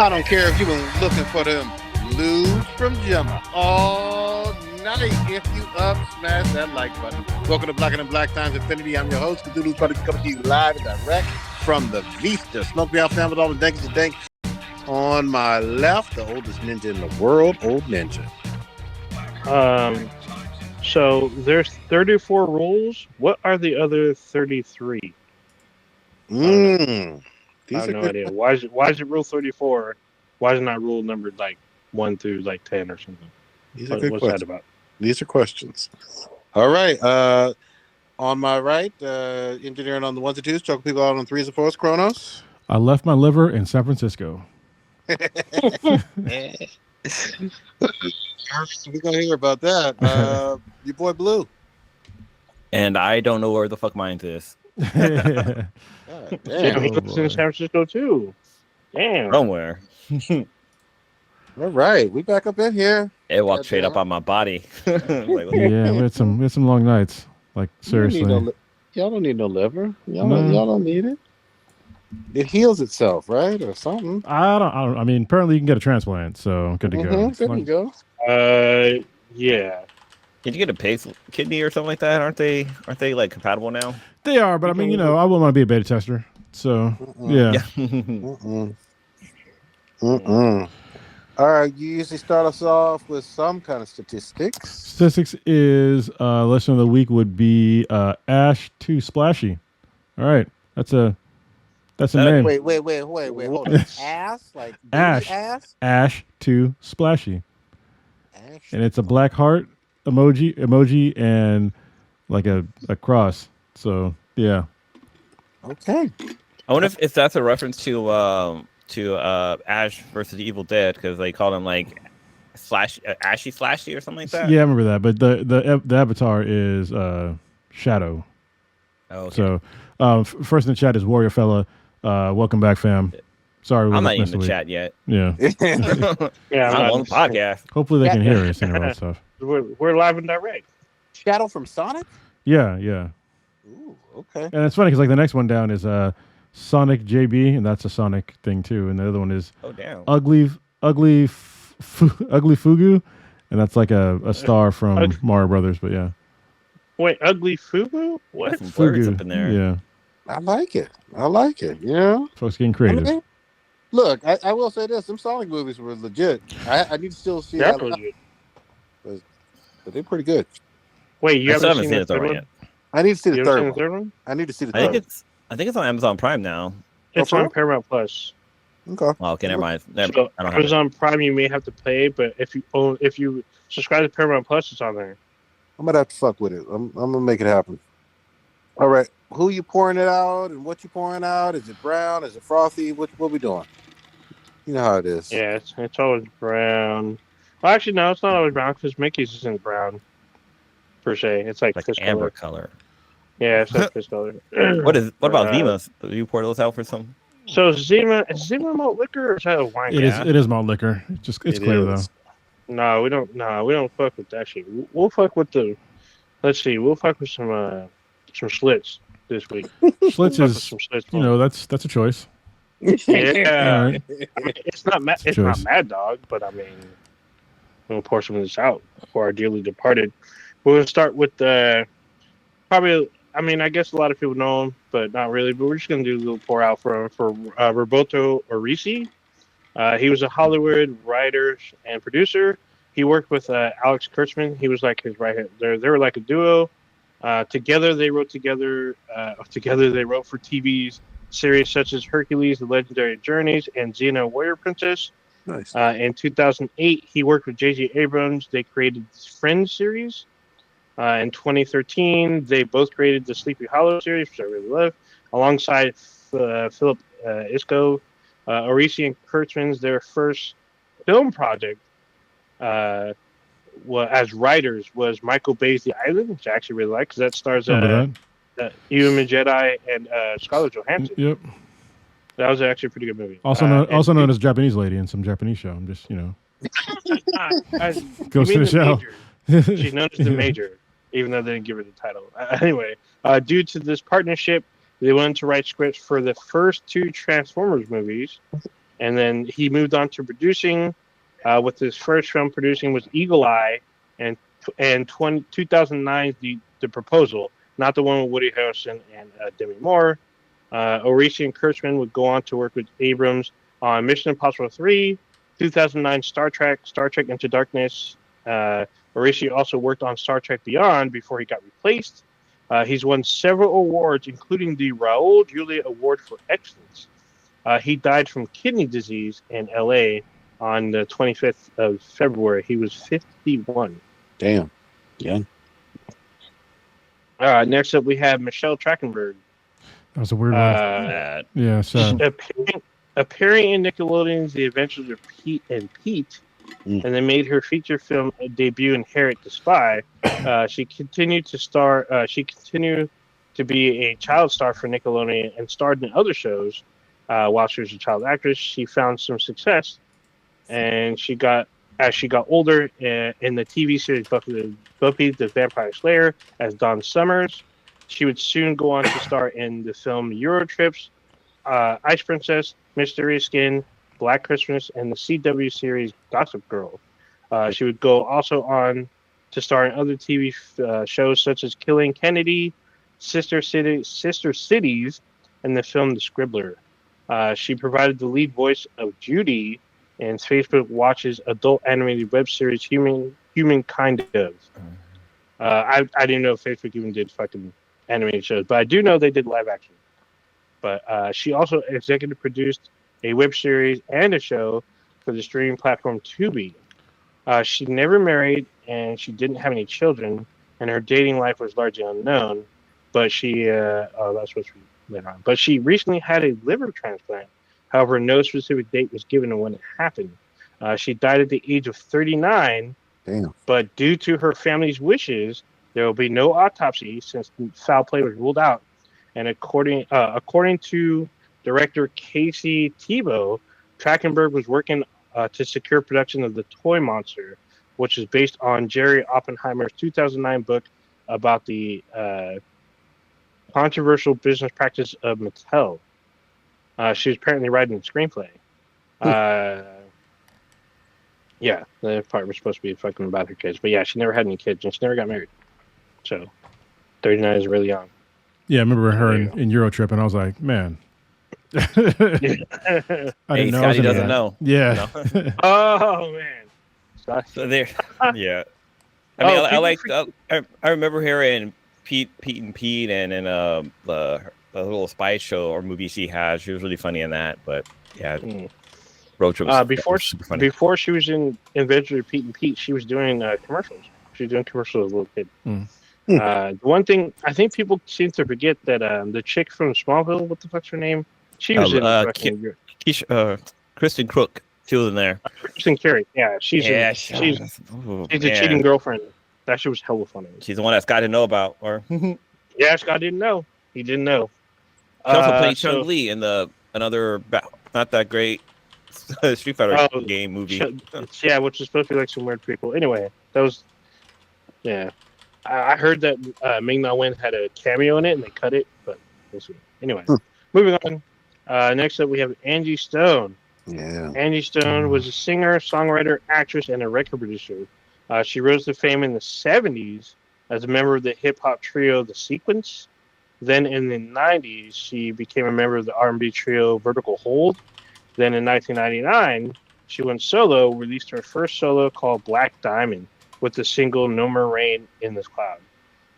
I don't care if you've been looking for them blues from Gemma all night. If you up, smash that like button. Welcome to Black and Black Times Infinity. I'm your host, Cthulhu's Party, coming to you live and direct from the Vista. Smoke me out, fam, with all the dankies and dank. On my left, the oldest ninja in the world, Old Ninja. So there's 34 rules. What are the other 33? I have no idea. Why is it rule 34? Why is it not rule numbered like 1 through like 10 or something? What's that about? These are questions. All right. On my right, engineering on the ones and twos, choking people out on threes and fours, Kronos. I left my liver in San Francisco. We're gonna hear about that. Your boy Blue. And I don't know where the fuck mine is. God, damn. He lives in San Francisco too. Damn. Somewhere. All right, we back up in here. It walked straight up on my body. Like, Yeah, we had some long nights. Like seriously, Y'all don't need no liver. Y'all don't need it. It heals itself, right, or something. I don't. I mean, apparently you can get a transplant, so good to go. There you go. Yeah. Did you get a pig's kidney or something like that? Aren't they like compatible now? They are, but I mean, I wouldn't want to be a beta tester. So yeah. All right, you usually start us off with some kind of statistics. Statistics is lesson of the week would be Ash Too Splashy. All right, that's a name. Wait, hold on. Ass? Like ass? Ash Too Splashy. Ash? And it's a black heart emoji and like a cross. So yeah. Okay. I wonder if that's a reference to Ash versus the Evil Dead, because they called him like Ashy Slashy or something like that. Yeah, I remember that. But the avatar is Shadow. Oh, okay. So first in the chat is Warrior Fella. Welcome back, fam. Sorry, I'm not even in the chat yet. Yeah. Yeah, I'm on the podcast. Hopefully they can hear us and all that stuff. We're live and direct. Shadow from Sonic? Yeah. Ooh, okay. And it's funny because like the next one down is Sonic JB, and that's a Sonic thing too. And the other one is Ugly Fugu, and that's like a star from Mario Brothers. But yeah. Wait, Ugly Fugu? What? Some words up in there. Yeah. I like it. Yeah. Folks getting creative. I mean, look, I will say this: some Sonic movies were legit. I need to still see that, but they're pretty good. Wait, you haven't seen the third one yet? I need to see the third one. Third one. I need to see the third one. I think it's on Amazon Prime now. It's on Paramount Plus. Okay. Oh, okay, never mind. So I don't have Amazon Prime, you may have to pay, but if you subscribe to Paramount Plus, it's on there. I'm gonna have to fuck with it. I'm gonna make it happen. All right, who you pouring it out and what you pouring out? Is it brown? Is it frothy? What we doing? You know how it is. Yeah, it's always brown. Well, actually, no, it's not always brown because Mickey's isn't brown per se. It's like amber color. Yeah, it's like this color. What about Zima's? Do you pour those out for some? So Zima malt liquor or is that a wine? It is malt liquor. It's clear though. No, we don't fuck with that shit. We'll fuck with we'll fuck with some Schlitz this week. Schlitz is that's a choice. Yeah. Right. It's not Mad Dog, but I mean we'll pour some of this out for our dearly departed. We'll start with probably. I mean, I guess a lot of people know him, but not really. But we're just gonna do a little pour out for Roberto Orisi. He was a Hollywood writer and producer. He worked with Alex Kurtzman. He was like his right hand. They were like a duo. Together they wrote for TV series such as Hercules: The Legendary Journeys and Xena: Warrior Princess. Nice. In 2008, he worked with J.J. Abrams. They created Friends series. In 2013, they both created the Sleepy Hollow series, which I really love, alongside Philip Isco. Orisi and Kurtzman's their first film project as writers was Michael Bay's The Island, which I actually really like because that stars Ewan McGregor and Scarlett Johansson. Yep. That was actually a pretty good movie. Also known as Japanese lady in some Japanese show. I'm just goes to the show. She's known as the Major, even though they didn't give her the title. Anyway, due to this partnership, they wanted to write scripts for the first two Transformers movies, And then he moved on to producing. With his first film producing was Eagle Eye, and 2009's the Proposal, not the one with Woody Harrelson and Demi Moore. Orishi and Kurtzman would go on to work with Abrams on Mission Impossible 3, 2009 Star Trek Into Darkness. Orishi also worked on Star Trek Beyond before he got replaced. He's won several awards, including the Raul Julia Award for Excellence. He died from kidney disease in L.A. on the 25th of February. He was 51. Damn. Yeah. Next up, we have Michelle Trachtenberg. That was a weird one. Yeah, so appearing in Nickelodeon's The Adventures of Pete and Pete, and then made her feature film debut in Harriet the Spy. She continued to be a child star for Nickelodeon and starred in other shows. While she was a child actress, she found some success, and as she got older in the TV series Buffy the Vampire Slayer as Dawn Summers. She would soon go on to star in the film Eurotrips, Ice Princess, Mysterious Skin, Black Christmas, and the CW series Gossip Girl. She would go also on to star in other TV shows such as Killing Kennedy, Sister Cities, and the film The Scribbler. She provided the lead voice of Judy in Facebook Watch's adult animated web series Human Kind Of. I didn't know Facebook even did fucking animated shows, but I do know they did live action. But she also executive produced a web series and a show for the streaming platform Tubi. She never married, and she didn't have any children, and her dating life was largely unknown. But she, that's supposed to be later on. But she recently had a liver transplant. However, no specific date was given on when it happened. She died at the age of 39. Damn. But due to her family's wishes, there will be no autopsy since foul play was ruled out. And according to director Casey Tebow, Trachtenberg was working to secure production of The Toy Monster, which is based on Jerry Oppenheimer's 2009 book about the controversial business practice of Mattel. She was apparently writing the screenplay. Yeah, that part was supposed to be fucking about her kids. But yeah, she never had any kids, and she never got married. So, 39 is really young. Yeah, I remember her in Eurotrip, and I was like, man. I didn't know. Scotty doesn't know. Yeah. No. Oh, man. So there. Yeah. I mean, I remember her in Pete and Pete, and in the little spy show or movie she had. She was really funny in that. But yeah, Road Trip was super funny. Before she was in Adventures of Pete and Pete, she was doing commercials. She was doing commercials as a little kid. The one thing I think people seem to forget that the chick from Smallville, what the fuck's her name? She was in Kristen Crook. She was in there. Kristen Carey. Yeah, she's a cheating girlfriend. That shit was hella funny. She's the one that Scott didn't know about, or yeah, Scott didn't know. He didn't know. She also played Chung Lee in another not that great Street Fighter game movie. Yeah, which is supposed to be like some weird prequel. Anyway, that was I heard that Ming-Na Wen had a cameo in it and they cut it, but we'll see. Anyway, moving on. Next up, we have Angie Stone. Yeah. Angie Stone was a singer, songwriter, actress, and a record producer. She rose to fame in the 70s as a member of the hip-hop trio The Sequence. Then in the 90s, she became a member of the R&B trio Vertical Hold. Then in 1999, she went solo, released her first solo called Black Diamond with the single No More Rain in This Cloud.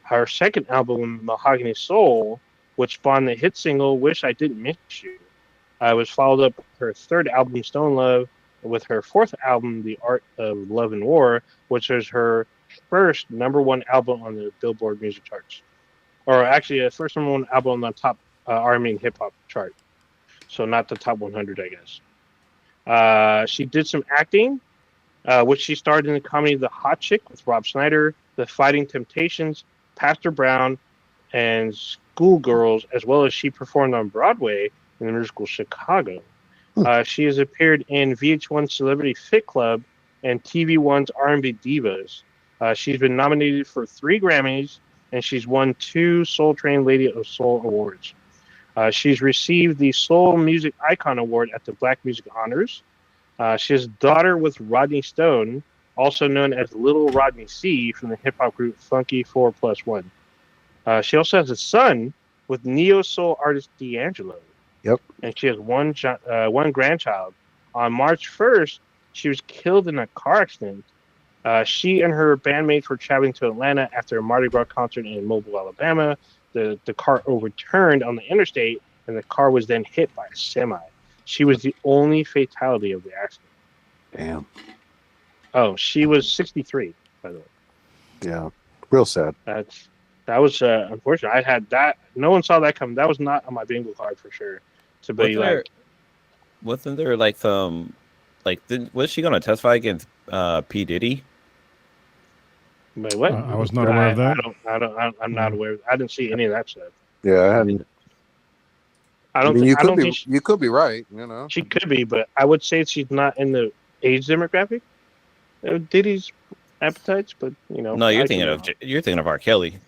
Her second album, Mahogany Soul, which spawned the hit single Wish I Didn't Miss You, was followed up with her third album, Stone Love, with her fourth album, The Art of Love and War, which was her first #1 album on the Billboard music charts. Or actually, a first #1 album on the top R&B and hip-hop chart. So not the top 100, I guess. She did some acting, which she starred in the comedy The Hot Chick with Rob Schneider, The Fighting Temptations, Pastor Brown, and Schoolgirls, as well as she performed on Broadway in the musical Chicago. She has appeared in VH1's Celebrity Fit Club and TV1's R&B Divas. She's been nominated for 3 Grammys, and she's won 2 Soul Train Lady of Soul awards. She's received the Soul Music Icon Award at the Black Music Honors. She has a daughter with Rodney Stone, also known as Little Rodney C from the hip-hop group Funky 4+1. She also has a son with neo-soul artist D'Angelo. Yep. And she has one grandchild. On March 1st, she was killed in a car accident. She and her bandmates were traveling to Atlanta after a Mardi Gras concert in Mobile, Alabama. The car overturned on the interstate, and the car was then hit by a semi. She was the only fatality of the accident. Damn. Oh, she was 63, by the way. Yeah, real sad. That was unfortunate. I had that. No one saw that coming. That was not on my bingo card for sure. To be wasn't there like some, was she going to testify against P. Diddy? Wait, what? I was not aware of that. I'm not aware. I didn't see any of that stuff. Yeah, I hadn't. You could be right. You know, she could be, but I would say she's not in the age demographic of Diddy's appetites. But you know, no, you're thinking of R. Kelly.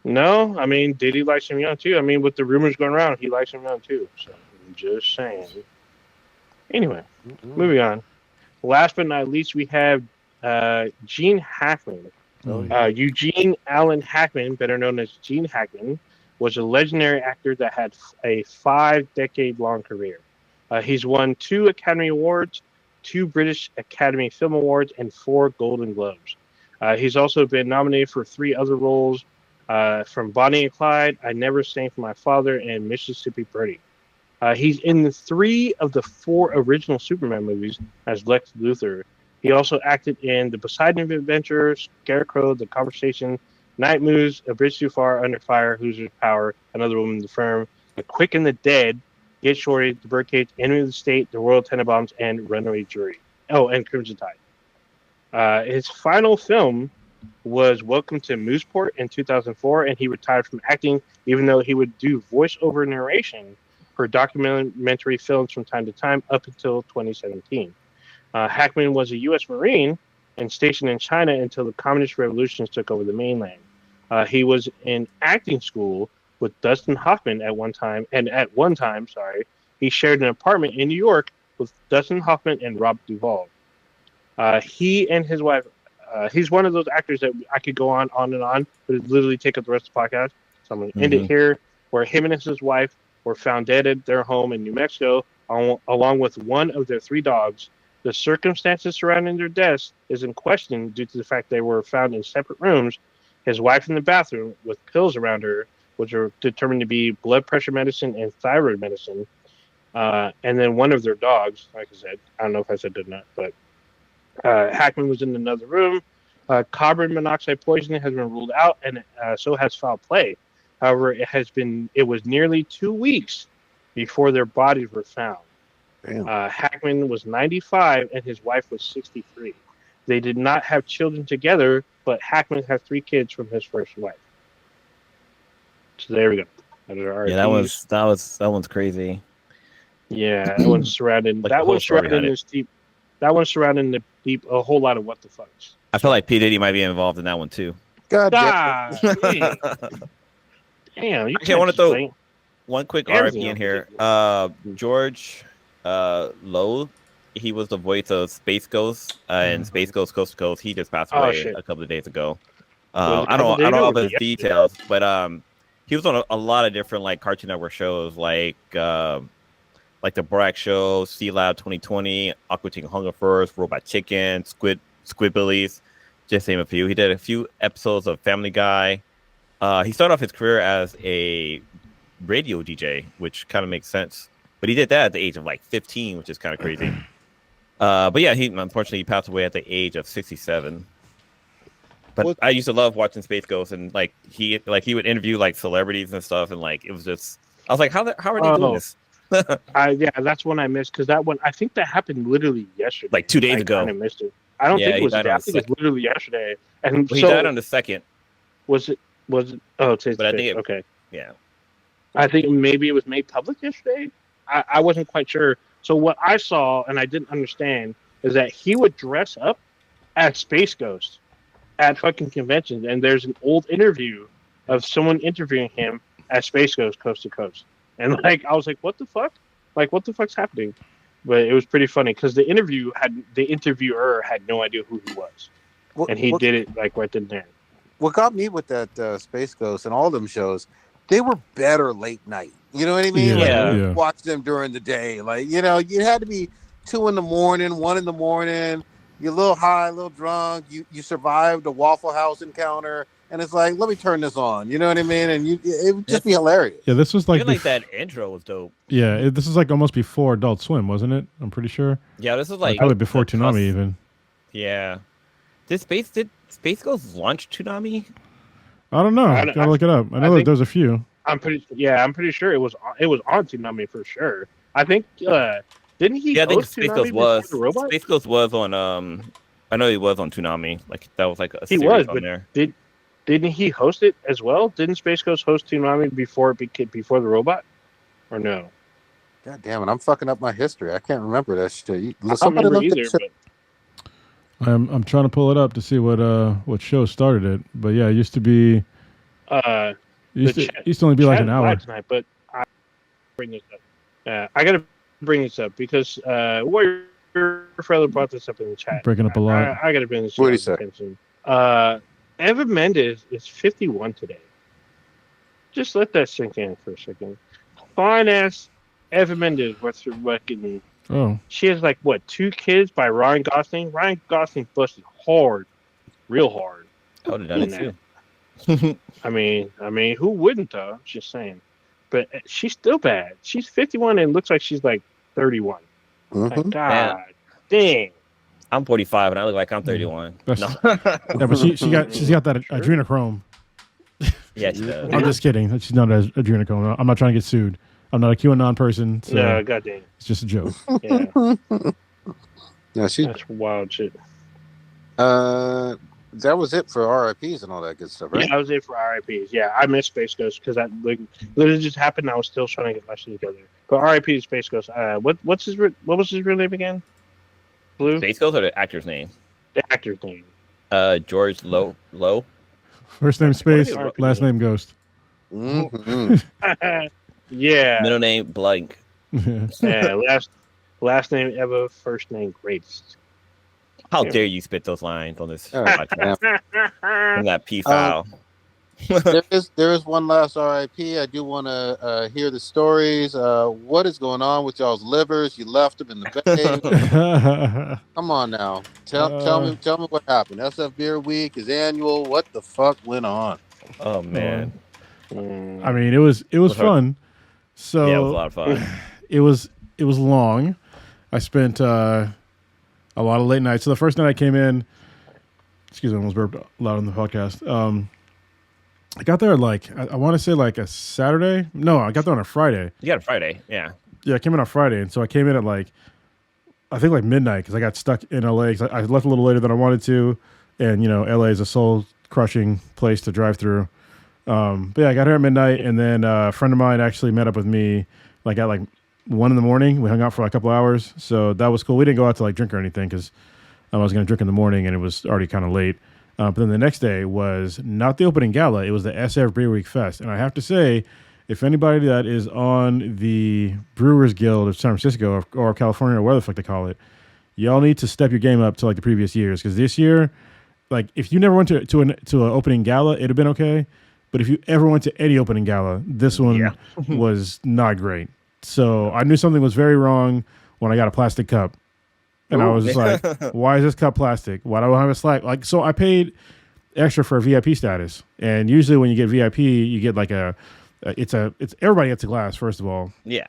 No, I mean Diddy likes him young too. I mean, with the rumors going around, he likes him young too. So I'm just saying. Anyway, moving on. Last but not least, we have Gene Hackman. Eugene Allen Hackman, better known as Gene Hackman, was a legendary actor that had a 5-decade-long career. He's won 2 Academy Awards, 2 British Academy Film Awards, and 4 Golden Globes. He's also been nominated for 3 other roles, from Bonnie and Clyde, I Never Sang for My Father, and Mississippi Burning. He's in the 3 of the 4 original Superman movies as Lex Luthor. He also acted in The Poseidon Adventure, Scarecrow, The Conversation, Night Moves, A Bridge Too Far, Under Fire, Hoosiers Power, Another Woman in the Firm, The Quick and the Dead, Get Shorty, The Birdcage, Enemy of the State, The Royal Tenenbaums, and Runaway Jury. Oh, and Crimson Tide. His final film was Welcome to Mooseport in 2004, and he retired from acting, even though he would do voiceover narration for documentary films from time to time up until 2017. Hackman was a U.S. Marine and stationed in China until the Communist revolutions took over the mainland. He was in acting school with Dustin Hoffman at one time, he shared an apartment in New York with Dustin Hoffman and Rob Duvall. He and his wife, he's one of those actors that I could go on and on, but it literally take up the rest of the podcast. So I'm going to end it here, where him and his wife were found dead at their home in New Mexico, along with one of their 3 dogs. The circumstances surrounding their deaths is in question due to the fact they were found in separate rooms. His wife in the bathroom with pills around her, which are determined to be blood pressure medicine and thyroid medicine. And then one of their dogs, like I said, I don't know if I said that or not, but Hackman was in another room. Carbon monoxide poisoning has been ruled out, and so has foul play. However, it was nearly 2 weeks before their bodies were found. Hackman was 95 and his wife was 63. They did not have children together, but Hackman had 3 kids from his first wife. So there we go. Yeah, that one's crazy. Yeah, that one's surrounding. That one's surrounding this deep. That one's surrounding the deep. A whole lot of what the fucks. I feel like P. Diddy might be involved in that one too. God damn! You I want to throw one quick RIP in here. George Lowe, he was the voice of Space Ghost and Space Ghost Coast to Coast. He just passed away a couple of days ago. I don't know all the details, but he was on a lot of different like Cartoon Network shows, like the Borak Show, Sea Lab 2020, Aqua Teen Hunger Force, Robot Chicken, Squidbillies, just name a few. He did a few episodes of Family Guy. He started off his career as a radio DJ, which kind of makes sense. But he did that at the age of like 15, which is kind of crazy. But yeah, he unfortunately passed away at the age of 67. But I used to love watching Space Ghost, and like he would interview like celebrities and stuff, and like it was just I was like, how are they doing this? Yeah, that's one I missed, because that one I think that happened literally yesterday, like 2 days ago. I kind of missed it. I don't think it was. I think it was literally yesterday. And he died on the 2nd. Was it? Oh, today's but I think okay. Yeah, I think maybe it was made public yesterday. I wasn't quite sure. So what I saw and I didn't understand is that he would dress up as Space Ghost at fucking conventions, and there's an old interview of someone interviewing him as Space Ghost Coast to Coast. And like I was like, what the fuck? Like what the fuck's happening? But it was pretty funny because the interviewer had no idea who he was, and he did it like right then and there. What got me with that Space Ghost and all them shows, they were better late night. You know what I mean? Yeah. Watch them during the day. Like, you know, you had to be 2 a.m, 1 a.m. You're a little high, a little drunk. You survived a Waffle House encounter. And it's like, let me turn this on. You know what I mean? And it would just be hilarious. Yeah, this was like... Even like that intro was dope. Yeah, this is like almost before Adult Swim, wasn't it? I'm pretty sure. Yeah, this was like... probably before Toonami even. Yeah. Did Space Ghost launch Toonami? I don't know. Gotta look it up. I know that there's a few. I'm pretty sure it was on Toonami for sure. I think didn't he? Yeah, I think Space Toonami Ghost was. Space Ghost was on. I know he was on Toonami. Like that was like a series on there. Didn't he host it as well? Didn't Space Ghost host Toonami before the robot? Or no? God damn it! I'm fucking up my history. I can't remember that shit. I don't remember either. I'm trying to pull it up to see what show started it. But yeah, it used to be. Used to only be like an hour. Tonight, but I bring this up. I gotta bring this up because Warrior Fella brought this up in the chat. Breaking up a lot. I gotta bring this up. What do you say? Evan Mendes is 51 today. Just let that sink in for a second. Fine ass Evan Mendes. What's her fucking? Oh. She has like 2 kids by Ryan Gosling. Ryan Gosling busted hard, real hard. I would have done it too. I mean, who wouldn't though? Just saying. But she's still bad. She's 51 and looks like she's like 31. Mm-hmm. Like, God dang. I'm 45 and I look like I'm 31. No. Yeah, but she's got that adrenochrome. Yeah, she does. I'm just kidding. She's not adrenochrome. I'm not trying to get sued. I'm not a QAnon person. So no, God dang. It's just a joke. Yeah. That's wild shit. That was it for RIPs and all that good stuff, right? Yeah, that was it for RIPs. Yeah, I missed Space Ghost because that literally just happened. I was still trying to get my shit together. But RIP to Space Ghost. What was his real name again? Blue? Space Ghost or the actor's name? The actor's name. George Lowe. First name Space, last name Ghost. Mm-hmm. Yeah. Middle name blank. Yeah. Last name Eva. First name Greatest. How dare you spit those lines on this podcast? On that P file. There is one last RIP. I do want to hear the stories. What is going on with y'all's livers? You left them in the bay. Come on now. Tell me what happened. SF Beer Week is annual. What the fuck went on? Oh man. I mean, it was fun. So yeah, it was a lot of fun. It was long. I spent a lot of late nights. So the first night I came in, excuse me, I almost burped loud on the podcast. I got there like I want to say like a Saturday. No, I got there on a Friday. You got a Friday, yeah. Yeah, I came in on Friday, and so I came in at like I think like midnight because I got stuck in LA. Because I left a little later than I wanted to, and LA is a soul crushing place to drive through. But yeah, I got here at midnight, and then a friend of mine actually met up with me like at like 1 a.m. We hung out for like a couple hours, so that was cool. We didn't go out to like drink or anything because I was going to drink in the morning, and it was already kind of late. But then the next day was not the opening gala; it was the SF Beer Week Fest, and I have to say, if anybody that is on the Brewers Guild of San Francisco or California or whatever the fuck they call it, y'all need to step your game up to like the previous years because this year, like if you never went to an opening gala, it'd have been okay. But if you ever went to any opening gala, this one was not great. So I knew something was very wrong when I got a plastic cup. And I was just like, why is this cup plastic? Why do I have a slack? Like, so I paid extra for a VIP status. And usually when you get VIP, you get like it's everybody gets a glass, first of all. Yeah.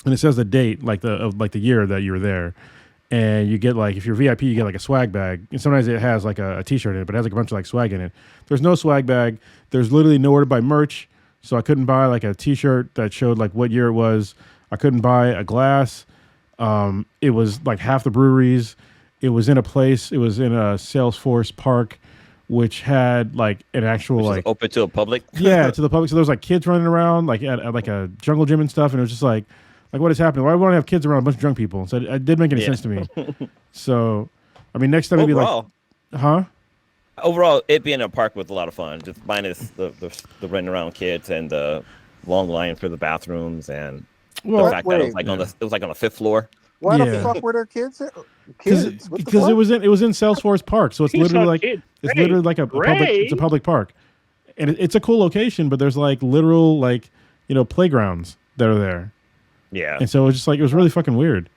And it says the date, like the year that you were there. And you get like, if you're VIP, you get like a swag bag. And sometimes it has like a t-shirt in it, but it has like a bunch of like swag in it. There's no swag bag. There's literally nowhere to buy merch. So I couldn't buy like a t-shirt that showed like what year it was. I couldn't buy a glass. It was like half the breweries. It was in a place. It was in a Salesforce Park, which had like an actual like open to the public. Yeah, to the public. So there was like kids running around like at like a jungle gym and stuff, and it was just like what is happening? Why would I have kids around a bunch of drunk people? So it didn't make any sense to me. So, I mean, next time maybe like, Overall, it being a park was a lot of fun. Just minus the running around kids and the long line for the bathrooms, and Well, the fact that it was like on the 5th floor. Why the fuck were there kids? Because it was in Salesforce Park, so it's literally like a public park, and it's a cool location. But there's like literal playgrounds that are there. Yeah, and so it was just like it was really fucking weird.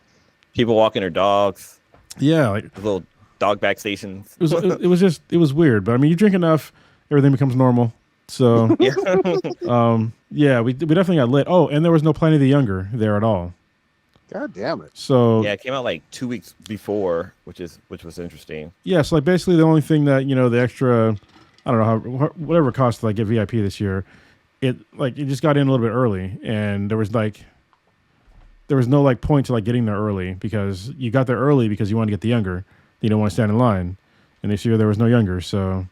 People walking their dogs. Yeah, like little dog back stations. It was weird, but I mean, you drink enough, everything becomes normal. So yeah, we definitely got lit. Oh, and there was no Pliny the Younger there at all. God damn it! So yeah, it came out like 2 weeks before, which was interesting. Yeah, so like basically the only thing that the extra, I don't know whatever it cost to like get VIP this year, it just got in a little bit early, and there was no like point to like getting there early because you got there early because you wanted to get the Younger, you don't want to stand in line, and this year there was no Younger, so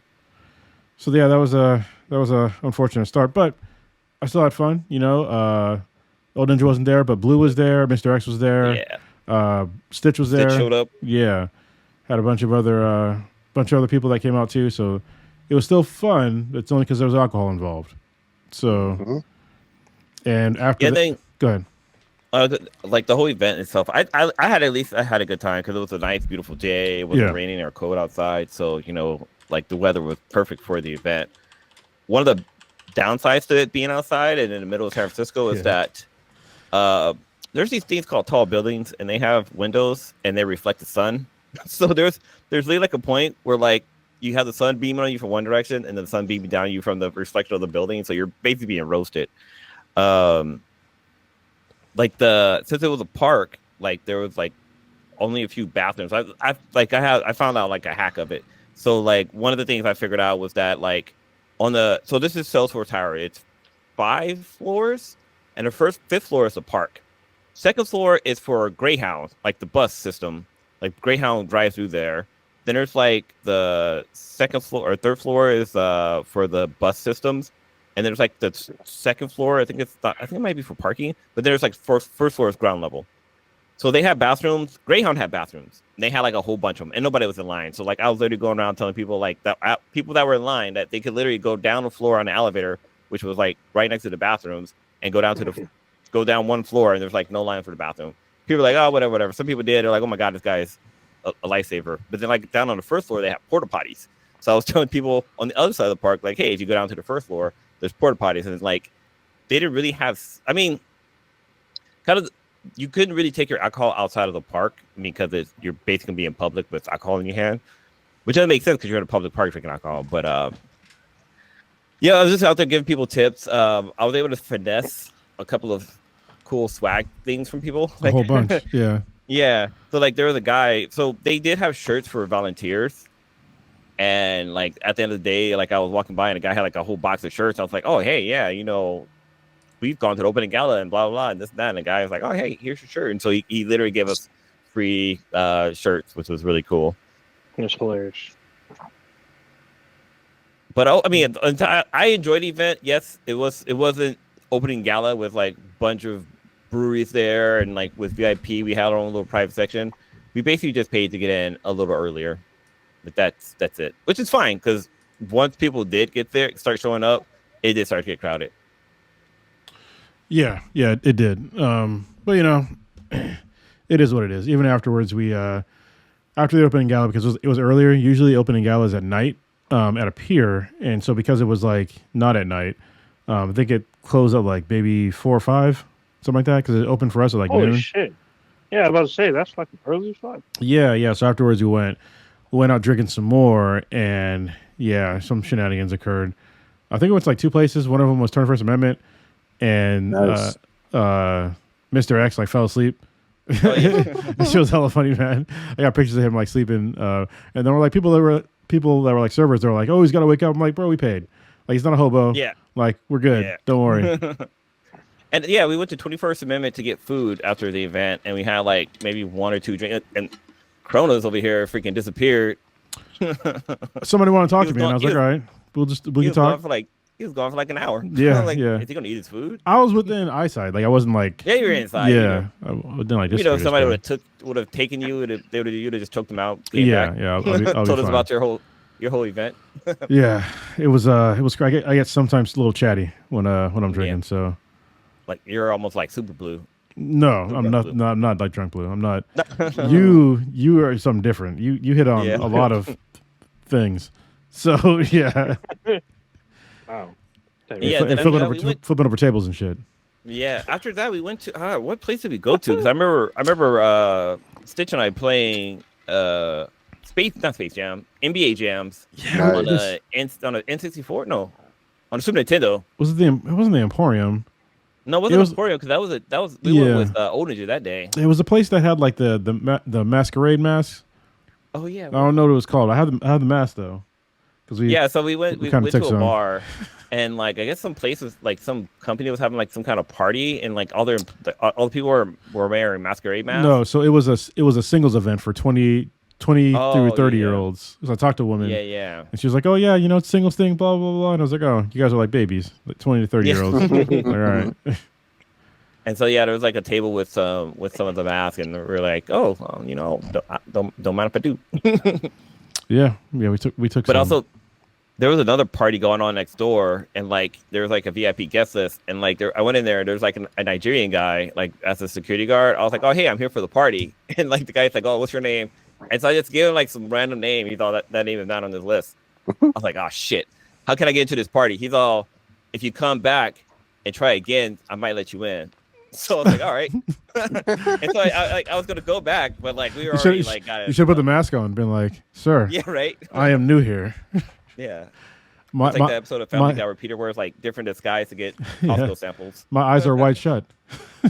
yeah, that was a unfortunate start, but I still had fun, Old Ninja wasn't there, but Blue was there. Mr. X was there. Yeah. Stitch was there. Stitch showed up. Yeah. Had a bunch of other people that came out too. So it was still fun. It's only because there was alcohol involved. So, and after go ahead. Like the whole event itself, I had a good time because it was a nice, beautiful day. It wasn't raining or cold outside, so like the weather was perfect for the event. One of the downsides to it being outside and in the middle of San Francisco is that. There's these things called tall buildings, and they have windows, and they reflect the sun. So there's really like a point where like you have the sun beaming on you from one direction, and then the sun beaming down on you from the reflection of the building. So you're basically being roasted. Since it was a park, like there was like only a few bathrooms. I found out like a hack of it. So like one of the things I figured out was that like so this is Salesforce Tower. It's 5 floors. And the 5th floor is the park. 2nd floor is for Greyhound, like the bus system. Like Greyhound drives through there. Then there's like the 2nd floor or 3rd floor is for the bus systems. And then there's like the 2nd floor. I think it might be for parking. But there's like first floor is ground level. So they have bathrooms. Greyhound had bathrooms. And they had like a whole bunch of them, and nobody was in line. So like I was literally going around telling people like that people that were in line that they could literally go down the floor on the elevator, which was like right next to the bathrooms. And go down one floor, and there's like no line for the bathroom. People are like, oh, whatever. Some people did. They're like, oh my god, this guy is a lifesaver. But then like down on the 1st floor, they have porta potties. So I was telling people on the other side of the park, like, hey, if you go down to the 1st floor, there's porta potties, and it's like they didn't really have. I mean, kind of, you couldn't really take your alcohol outside of the park because you're basically gonna be in public with alcohol in your hand, which doesn't make sense because you're in a public park drinking alcohol. But yeah, I was just out there giving people tips. I was able to finesse a couple of cool swag things from people. A whole bunch, yeah. Yeah. So like there was a guy. So they did have shirts for volunteers, and like at the end of the day, like I was walking by and a guy had like a whole box of shirts. I was like, oh hey, yeah, we've gone to the opening gala and blah blah blah and this and that. And the guy was like, oh hey, here's your shirt. And so he literally gave us free shirts, which was really cool. It's hilarious. But I mean, I enjoyed the event. Yes, it wasn't opening gala with like a bunch of breweries there and like with VIP, we had our own little private section. We basically just paid to get in a little earlier, but that's it, which is fine because once people did get there, start showing up, it did start to get crowded. Yeah, it did. But it is what it is. Even afterwards, we after the opening gala, because it was earlier. Usually, opening gala is at night. At a pier, and so because it was like not at night, I think it closed at like maybe 4 or 5, something like that, because it opened for us at like noon. Holy shit! Yeah, I was about to say that's like early as fuck. Yeah. So afterwards, we went out drinking some more, and yeah, some shenanigans occurred. I think it went to like 2 places. One of them was 21st Amendment, and nice. Mr. X like fell asleep. Oh, yeah. This was hella funny, man. I got pictures of him like sleeping, and there were like people that were like servers. They were like, "Oh, he's got to wake up." I'm like, "Bro, we paid. Like, he's not a hobo. Yeah, like we're good. Yeah. Don't worry." And yeah, we went to 21st Amendment to get food after the event, and we had like maybe 1 or 2 drinks. And Kronos over here freaking disappeared. Somebody wanted to talk to me, and I was like, "All right, we can talk." He was gone for like an hour. Yeah, like, yeah. Is he gonna eat his food? I was within eyesight. Like I wasn't like. Yeah, you were inside. Yeah, I didn't like. If somebody would have taken you, you'd have just choked them out. Yeah, back. yeah. I'll Told be us about your whole event. Yeah, it was. I get sometimes a little chatty when I'm drinking. Yeah. So like you're almost like super blue. No, I'm not. No, I'm not like drunk blue. I'm not. You are something different. You hit on a lot of things. So yeah. Wow. And flipping over tables and shit. Yeah. After that, we went to what place did we go to? Because I remember Stitch and I playing not Space Jam, NBA Jams on a N64. No, on the Super Nintendo. It wasn't the Emporium. No, it wasn't Emporium because that was we went with Old Ninja that day. It was a place that had like the masquerade masks. Oh yeah. I don't know what it was called. I had the mask though. So we went to a bar, and like I guess some places like some company was having like some kind of party, and like all the people were wearing masquerade masks. No, so it was a singles event for 20 through 30-year-olds. So I talked to a woman. Yeah. And she was like, "Oh yeah, it's singles thing, blah blah blah." And I was like, "Oh, you guys are like babies, like 20 to 30-year-olds." Like, all right. And so there was like a table with some of the masks, and we were like, "Oh, don't mind if I do." Yeah, we took. But some. Also, there was another party going on next door, and like there was like a VIP guest list, and like I went in there, and there was like a Nigerian guy like as a security guard. I was like, "Oh hey, I'm here for the party," and like the guy's like, "Oh, what's your name?" And so I just gave him like some random name. He thought that name is not on his list. I was like, "Oh shit, how can I get into this party?" He's all, "If you come back and try again, I might let you in." So I was like, "All right." And so I was gonna go back, but like we were already like got it. You should put the mask on, and been like, "Sir, yeah, right. I am new here." Yeah. It's like the episode of Family Guy where Peter wears like different disguise to get Costco samples. My eyes are wide shut.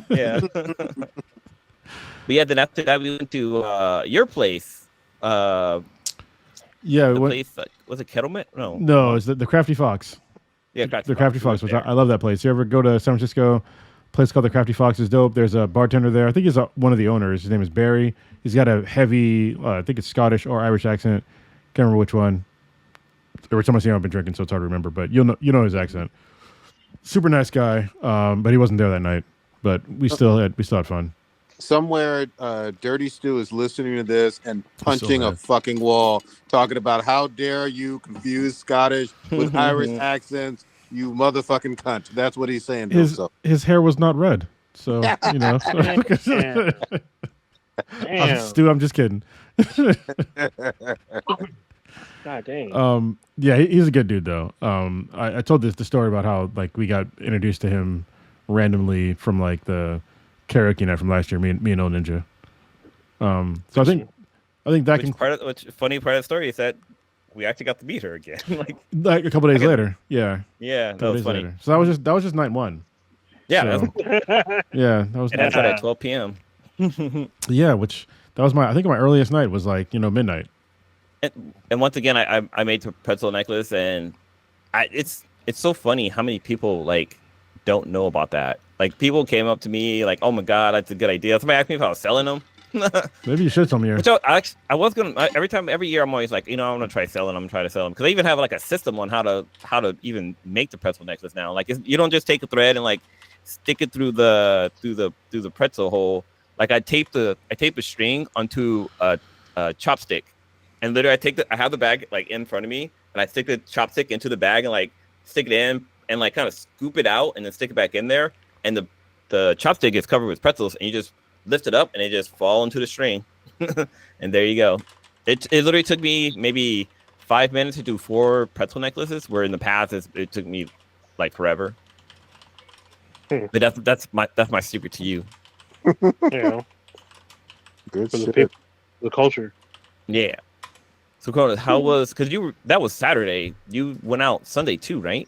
Yeah. Then after that we went to your place. Yeah, place was it Kettleman? No, it's the Crafty Fox. Yeah, the Crafty Fox, which I love that place. You ever go to San Francisco? Place called the Crafty Fox is dope. There's a bartender there. I think he's one of the owners. His name is Barry. He's got a heavy, I think it's Scottish or Irish accent. Can't remember which one. Every time I see him, I've been drinking, so it's hard to remember. But you know his accent. Super nice guy, but he wasn't there that night. But we still had fun. Somewhere, Dirty Stu is listening to this and punching a fucking wall, talking about how dare you confuse Scottish with Irish accents, you motherfucking cunt. That's what he's saying. His hair was not red, so Damn. Stu, I'm just kidding. God dang. Yeah, he's a good dude though. I told the story about how like we got introduced to him randomly from like the karaoke night from last year. Me and Old Ninja. So I think that funny part of the story is that we actually got to meet her again. like a couple days later. Yeah. Yeah, that was funny. Later. So that was just night one. Yeah. So, that was. And that's at 12 p.m. Yeah, which that was my earliest night was like midnight. And once again, I made a pretzel necklace, and it's so funny how many people like don't know about that. Like people came up to me like, "Oh my god, that's a good idea." Somebody asked me if I was selling them. Maybe you should tell me. Which I was gonna every year I'm always like, I'm gonna try selling them. Try to sell them because I even have like a system on how to even make the pretzel necklace now. Like you don't just take a thread and like stick it through the pretzel hole. Like I tape the string onto a chopstick. And literally, I have the bag like in front of me, and I stick the chopstick into the bag and like stick it in and like kind of scoop it out and then stick it back in there. And the chopstick is covered with pretzels, and you just lift it up and it just fall into the string. And there you go. It literally took me maybe 5 minutes to do 4 pretzel necklaces, where in the past it took me like forever. But that's my secret to you. Yeah. Good for shit. The culture. Yeah. So, Cronus, how was, because that was Saturday. You went out Sunday too, right?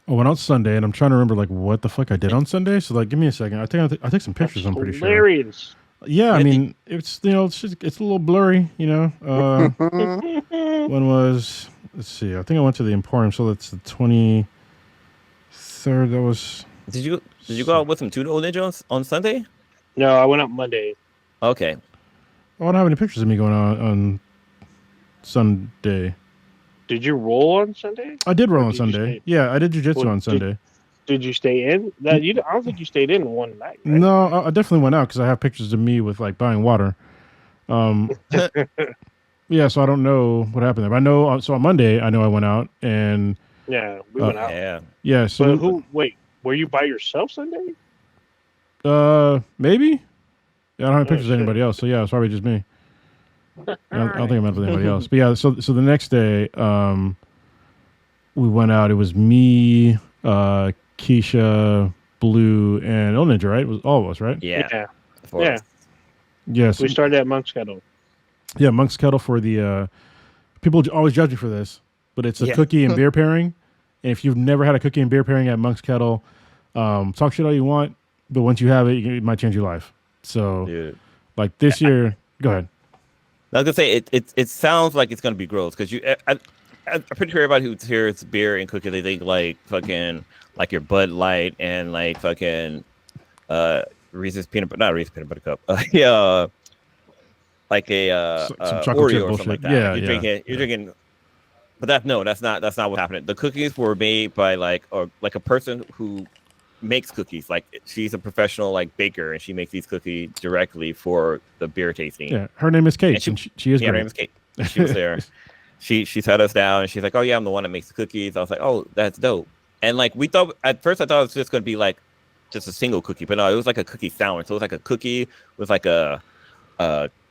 I went out Sunday, and I'm trying to remember like what the fuck I did on Sunday. So like, give me a second. I take some pictures. That's I'm pretty hilarious. sure. Yeah, I mean, it's it's a little blurry. When was? Let's see. I think I went to the Emporium, so that's the 23rd. That was. Did you go out with him too, Old Ninja, on Sunday? No, I went out Monday. Okay. I don't have any pictures of me going on Sunday. Did you roll on Sunday? I did roll on Sunday. Yeah, I did jiu-jitsu on Sunday. Did you stay in? I don't think you stayed in one night. Right? No, I definitely went out because I have pictures of me with like buying water. Yeah, so I don't know what happened there. But I know. So on Monday, I know I went out and. Yeah, we went out. Yeah. Yeah. So but were you by yourself Sunday? Maybe. Yeah, I don't have pictures of anybody else, so yeah, it's probably just me. I don't think I met with anybody else. But yeah, so the next day, we went out. It was me, Keisha, Blue, and El Ninja, right? It was all of us, right? Yeah. Yes. We started at Monk's Kettle. Yeah, Monk's Kettle for the people always judge me for this, but it's a cookie and beer pairing. And if you've never had a cookie and beer pairing at Monk's Kettle, talk shit all you want, but once you have it, it might change your life. So, like this year, go ahead. I was gonna say it sounds like it's gonna be gross because I'm pretty sure everybody who hears beer and cookie, they think like fucking like your Bud Light and like fucking Reese's peanut butter cup. Like a some chocolate chip Oreo or bullshit. something like that. Yeah, You're drinking. But that's not what happened. The cookies were made by like a person who makes cookies. Like she's a professional like baker, and she makes these cookies directly for the beer tasting. Yeah, her name is Kate, and she is great. Her name is Kate. She was there. She sat us down, and she's like, "Oh yeah, I'm the one that makes the cookies." I was like, "Oh, that's dope." And like we thought at first, I thought it was just gonna be like just a single cookie, but no, it was like a cookie sandwich. So it was like a cookie with like a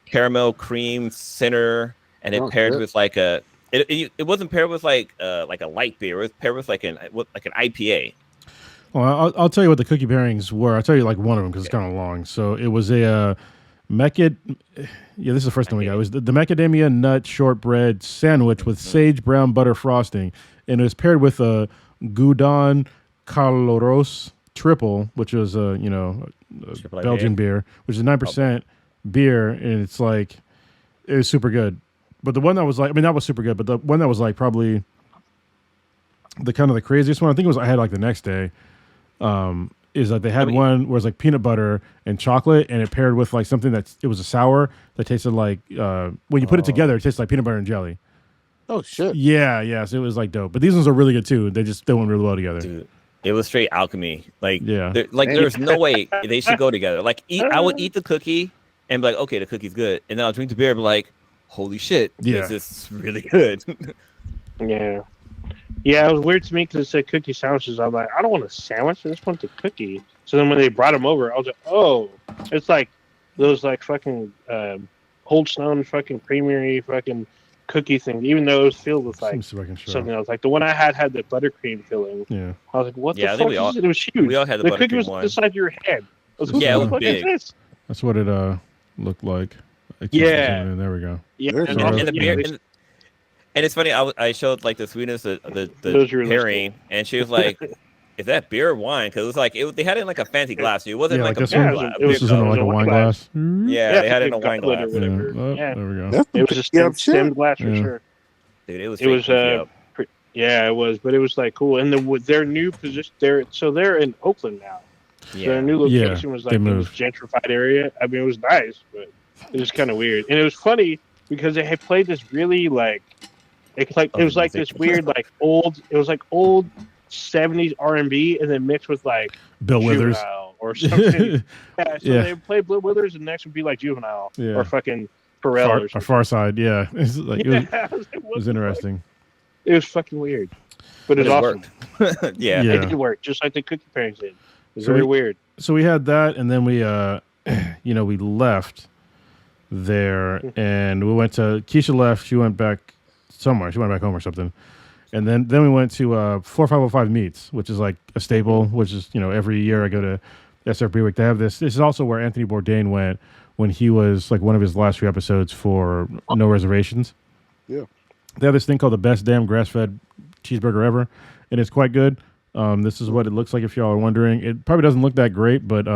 caramel cream center, and it paired with like a. It wasn't paired with like a light beer. It was paired with like an IPA. Well, I'll tell you what the cookie pairings were. I'll tell you like one of them because it's kind of long. So it was a this is the first thing we got. It was the macadamia nut shortbread sandwich with sage brown butter frosting, and it was paired with a Goudan Caloroso triple, which was a Belgian beer, which is 9% beer, and it's like it was super good. But the one that was like, that was super good. But the one that was like probably the kind of the craziest one, I think it was I had like the next day, is that they had one where it was like peanut butter and chocolate, and it paired with like something it was a sour that tasted like when you put it together, it tastes like peanut butter and jelly. Oh shit! Yeah. So it was like dope. But these ones are really good too. They went really well together. Dude, it was straight alchemy. Like there's no way they should go together. Like I would eat the cookie and be like, okay, the cookie's good, and then I'll drink the beer and be like, holy shit, this is really good. Yeah, it was weird to me because it said cookie sandwiches. I'm like, I don't want a sandwich, I just want the cookie. So then when they brought them over, I was like, oh, it's like those like fucking Cold Stone fucking creamery fucking cookie thing, even though it was filled with like something else. Like the one I had the buttercream filling. Yeah, I was like, what the fuck is it? It was huge. We all had the cookie was one. the size of your head. I was like, it was what the fuck big. is this? That's what it looked like. There we go. Yeah, and the beer. And it's funny. I showed like the sweetness of the pairing, cool. And she was like, "Is that beer or wine?" Because it was like they had it in like a fancy glass. It wasn't like a beer glass. This was in like a wine glass. Yeah, they had it in a wine glass. There we go. It was a stemmed glass for sure. Dude, it was. It was, but it was like cool. And their new position, they're in Oakland now. Yeah. Their new location was like in this gentrified area. I mean, it was nice, but it was kind of weird. And it was funny because they had played this really like, it was like this weird like old. It was like old 70s R&B, and then mixed with like Bill Withers or something. They played Bill Withers, and next would be like Juvenile or fucking Pharrell or Far Side. Yeah, it was interesting. It was fucking weird, but it was awesome. Yeah, it did work, just like the cookie pairings did. It was very weird. So we had that, and then we, we left there, and we went to Keisha left. She went back somewhere. She went back home or something, and then we went to 4505 Meats, which is like a staple. Which is every year I go to SRB Week. They have this. This is also where Anthony Bourdain went when he was like one of his last few episodes for No Reservations. Yeah. They have this thing called the best damn grass-fed cheeseburger ever, and it's quite good. This is what it looks like if y'all are wondering. It probably doesn't look that great, but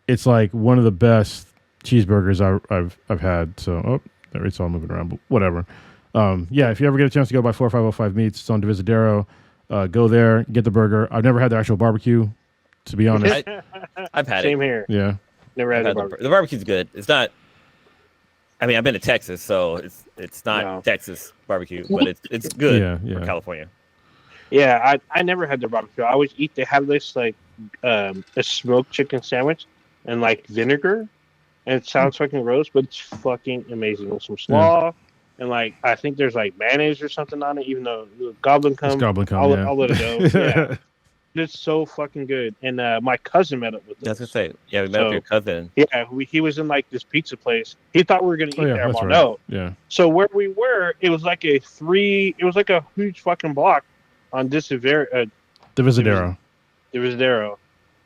it's like one of the best cheeseburgers I've had. So, it's all moving around, but whatever. If you ever get a chance to go by 4505 Meats, it's on Divisadero. Go there, get the burger. I've never had the actual barbecue, to be honest. I've had Same it. here. Yeah. Never had the barbecue. The barbecue's good. It's not. I mean, I've been to Texas, so it's not Texas barbecue, but it's good for California. Yeah, I never had their barbecue. I always eat. They have this like a smoked chicken sandwich and like vinegar, and it sounds fucking gross, but it's fucking amazing with some slaw and like I think there's like mayonnaise or something on it. Even though Goblin cum, Goblin cum, I'll let it go. Yeah. It's so fucking good. And my cousin met up with us. I was gonna say, yeah, we met up with your cousin. Yeah, he was in like this pizza place. He thought we were gonna eat there. I'm like, no. Yeah. So where we were, it was like a huge fucking block on Divisadero.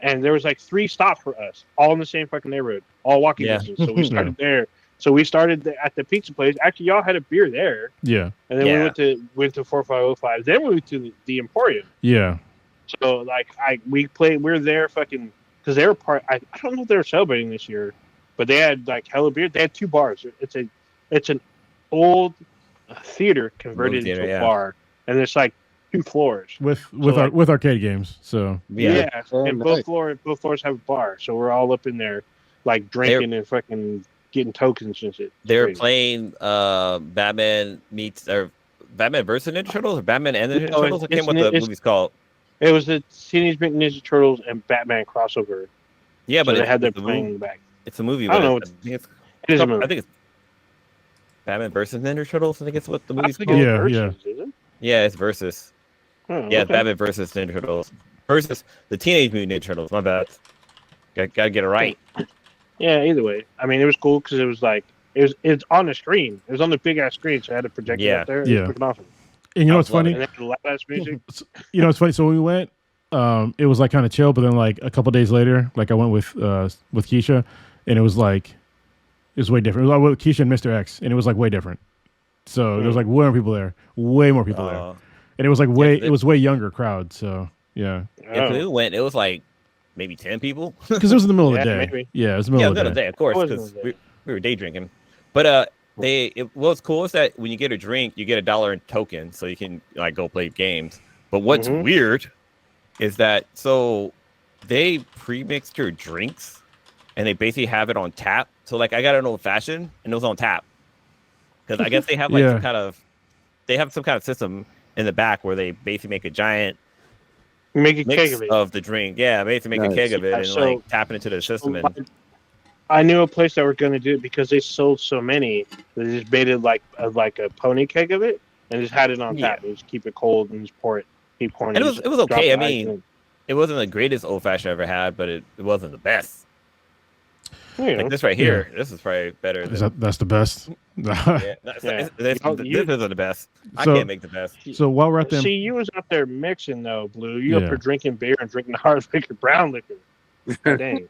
And there was like 3 stops for us, all in the same fucking neighborhood, all walking distance. So we started there. So we started at the pizza place. Actually, y'all had a beer there. Yeah. And then we went to 4505. Then we went to the Emporium. Yeah. So like we were there fucking because they were I don't know if they were celebrating this year, but they had like hella beer. They had 2 bars. It's an old theater converted into a bar, and it's like 2 floors with arcade games. So and both floors have a bar. So we're all up in there, like drinking and fucking getting tokens and shit. They were playing Batman versus Ninja Turtles or Batman and the Ninja Turtles. I can't remember what the movie's called. It was the Teenage Mutant Ninja Turtles and Batman crossover. Yeah, but they had their playing in the back. It's a movie. I don't know. It is a movie. I think it's Batman versus Ninja Turtles. I think it's what the movie's called. Yeah, it's versus. Oh, yeah, Batman versus Ninja Turtles versus the Teenage Mutant Ninja Turtles. My bad. Gotta get it right. Yeah, either way. I mean, it was cool because it was like it's on the screen. It was on the big ass screen, so I had to project it up there. Yeah, it was awesome. And you know what's funny? And loud ass music. You know what's funny? So when we went, it was like kind of chill, but then like a couple days later, like I went with Keisha, and it was way different. It was like with Keisha and Mr. X, and it was like way different. So there was like way more people there, and it was like it was way younger crowd. So yeah. If we went, it was like maybe 10 people because it was in the middle of the day. Maybe. Yeah, it was the middle of the day. Of course, because we were day drinking. But what's cool is that when you get a drink, you get $1 in token, so you can like go play games. But what's weird is that they pre-mixed your drinks, and they basically have it on tap. So like I got an old fashioned, and it was on tap because I guess they have like some kind of system in the back where they basically make a giant make a mix keg of the drink. Yeah, basically make a keg of it and like tap it into the system. I knew a place that were going to do it because they sold so many. They just made it like a pony keg of it and just had it on tap. And just keep it cold and just pour it. Keep pouring it. And it was okay. I mean, it wasn't the greatest old fashioned I ever had, but it wasn't the best. Like this right here, this is probably better. That's the best. This isn't the best. I can't make the best. So while we're at them, see, you was out there mixing though, Blue. You up there drinking beer and drinking hard liquor, brown liquor. Dang.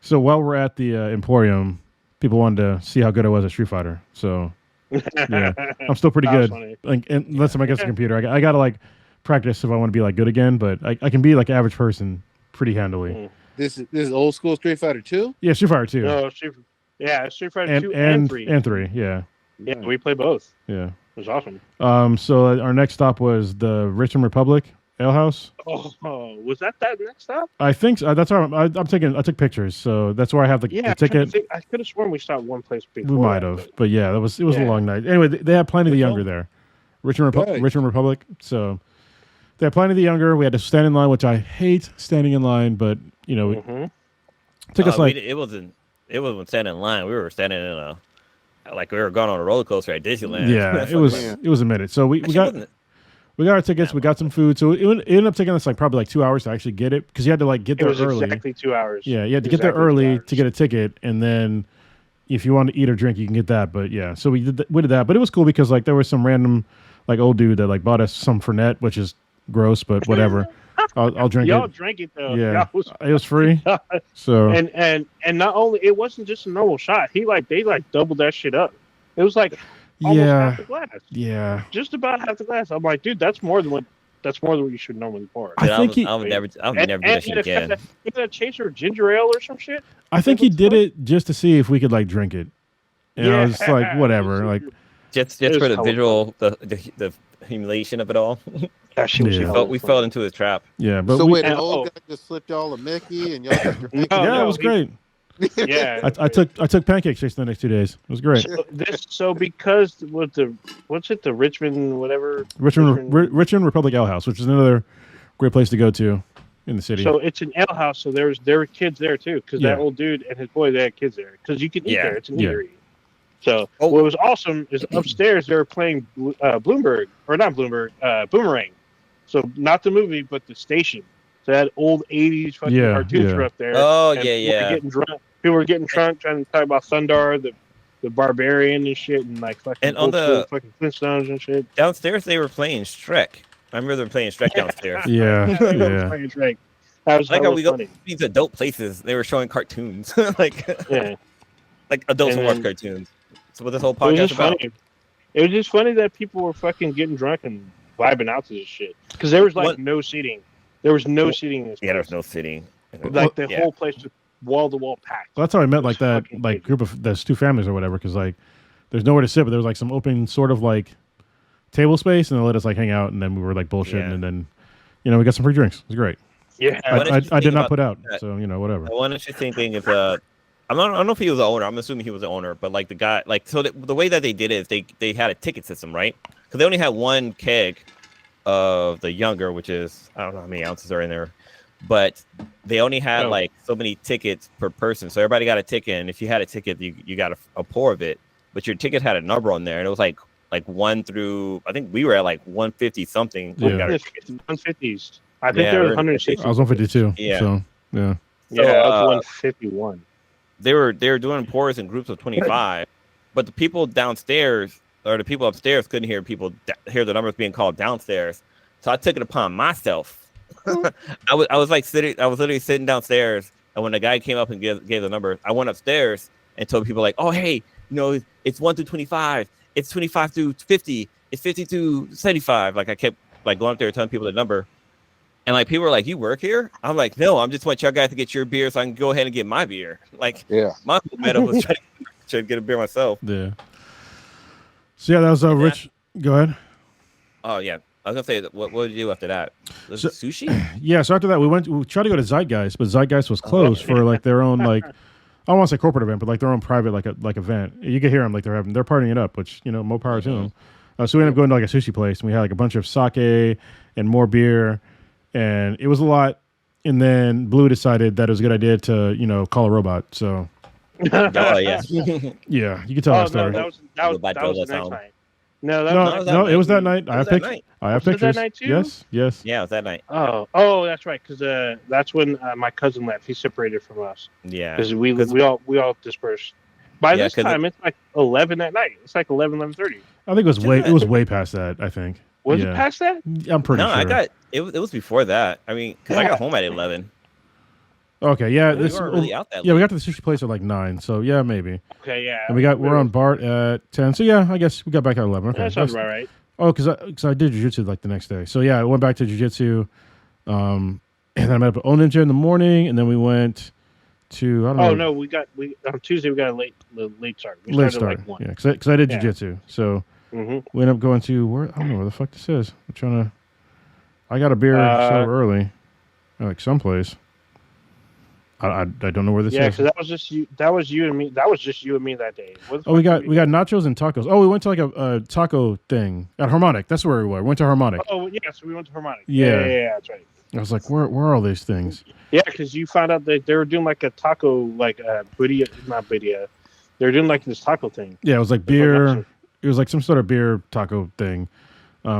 So while we're at the Emporium, people wanted to see how good I was at Street Fighter. So yeah, I'm still pretty good. Like, unless I'm against the computer, I gotta like practice if I want to be like good again. But I can be like average person pretty handily. This is old school Street Fighter 2? Yeah, Street Fighter 2. No, Street Fighter 2 and 3. And 3, yeah. Yeah, we play both. Yeah. It was awesome. So our next stop was the Richmond Republic Ale House. Oh, was that next stop? I think so. That's where I took pictures, so that's where I have the ticket. I could have sworn we stopped one place before. We might have, but yeah, it was a long night. Anyway, they had Plenty of the Younger there. Richmond Republic. So they had Plenty of the Younger. We had to stand in line, which I hate standing in line, but you know, took us like it wasn't standing in line. We were standing in we were going on a roller coaster at Disneyland. Yeah, it was a minute. So we got our tickets. We got some food. So it ended up taking us like probably like 2 hours to actually get it because you had to like get there early. Exactly 2 hours. Yeah, you had to get there early to get a ticket, and then if you want to eat or drink, you can get that. But yeah, so we did that. But it was cool because like there was some random like old dude that like bought us some Fernet, which is gross, but whatever. I'll drink it. Y'all drank it though. Yeah, it was free. So and not only it wasn't just a normal shot. They doubled that shit up. It was like almost half the glass. Yeah, just about half the glass. I'm like, dude, that's more than what you should normally pour. I think I would never do that shit again. Even a chaser of ginger ale or some shit. I think he did it just to see if we could like drink it. And I was like, whatever, like just for the visual, the humiliation of it all. That shit was we fell into his trap. Yeah, but so wait, an old guy just slipped y'all a Mickey and y'all got your Mickey. It was great. Yeah, I took pancake shakes the next 2 days. It was great. Because with the Richmond Richmond Republic Ale House, which is another great place to go to in the city. So it's an ale house. So there were kids there too because that old dude and his boy, they had kids there because you can eat there. It's an eatery. So what was awesome is upstairs they were playing Boomerang. So not the movie, but the station. So that old '80s fucking cartoons were up there. Oh and yeah. Getting drunk. People were getting drunk, trying to talk about Thundar, the Barbarian and shit, and like fucking and on old school fucking Flintstones and shit. Downstairs, they were playing Shrek. I remember they were playing Shrek downstairs. Yeah. Playing Shrek. That was like how we go funny. to these adult places. They were showing cartoons, like adults who watch cartoons. So what this whole podcast about? Funny. It was just funny that people were fucking getting drunk and vibing out to this shit because there was like no seating. There was no seating in this place. There was no seating. Like the whole place was wall to wall packed. Well, that's how I met like that like group of those two families or whatever. Because like there's nowhere to sit, but there was like some open sort of like table space, and they let us like hang out, and then we were like bullshitting, and then we got some free drinks. It was great. Yeah, I did not put out, so whatever. One interesting thing is I don't know if he was the owner. I'm assuming he was the owner, but like the guy, like the way that they did it is they had a ticket system, right? Because they only had one keg of the younger, which is I don't know how many ounces are in there, but they only had like so many tickets per person. So everybody got a ticket, and if you had a ticket, you got a pour of it. But your ticket had a number on there, and it was like 1 through I think we were at like 150 something. Yeah. 150s. I think there was 160. I was 152. Yeah. So yeah. So, I was 151. They were doing pours in groups of 25, but the people downstairs or the people upstairs couldn't hear the numbers being called downstairs. So I took it upon myself. I was literally sitting downstairs, and when the guy came up and gave the number, I went upstairs and told people like, "Oh hey, it's 1 through 25, it's 25 through 50, it's 50 through 75." Like I kept like going up there telling people the number. And like people were like, "You work here?" I'm like, "No, I'm just want y'all guys to get your beer so I can go ahead and get my beer." Like, my whole meta was trying to get a beer myself. Yeah. So yeah, that was Rich. Go ahead. Oh yeah, I was gonna say, what did you do after that? Sushi? Yeah. So after that, we tried to go to Zeitgeist, but Zeitgeist was closed for like their own like I don't want to say corporate event, but like their own private like event. You can hear them like they're partying it up, which more power to them. So we ended up going to like a sushi place, and we had like a bunch of sake and more beer. And it was a lot, and then Blue decided that it was a good idea to, call a robot. So, oh yeah, yeah, you can tell that story. No, that was the next night. No, it was that night. I have pictures. That night too? Yes. Yeah, it was that night. Oh, that's right. Because that's when my cousin left. He separated from us. Yeah, because we all dispersed. By this time, it's like 11 at night. It's like 11:30. I think it was way past that. I think. Was it past that? I'm pretty sure. No, it was before that. I mean, because I got home at 11. Okay, yeah. We weren't really out that late. We got to the sushi place at like 9, so yeah, maybe. Okay, yeah. And we're on BART at 10, so yeah, I guess we got back at 11. Okay, that sounds about right. Oh, because I did jiu-jitsu like the next day. So yeah, I went back to jiu-jitsu, and then I met up with Oninja in the morning, and then we went to, I don't know. Oh, no, we on Tuesday we got a late start. We late started start, like 1. Yeah, because I did jiu-jitsu, so... Mm-hmm. We ended up going to I don't know where the fuck this is. I'm trying to. I got a beer so early, like someplace. I don't know where this is. Yeah, because that was just you. That was you and me. That was just you and me that day. We got nachos and tacos. Oh, we went to like a taco thing at Harmonic. That's where we were. We went to Harmonic. Oh yeah, so we went to Harmonic. Yeah, that's right. I was like, where are all these things? Yeah, because you found out that they were doing like a taco, like birria, not birria. They were doing like this taco thing. Yeah, it was like beer. It was like some sort of beer taco thing.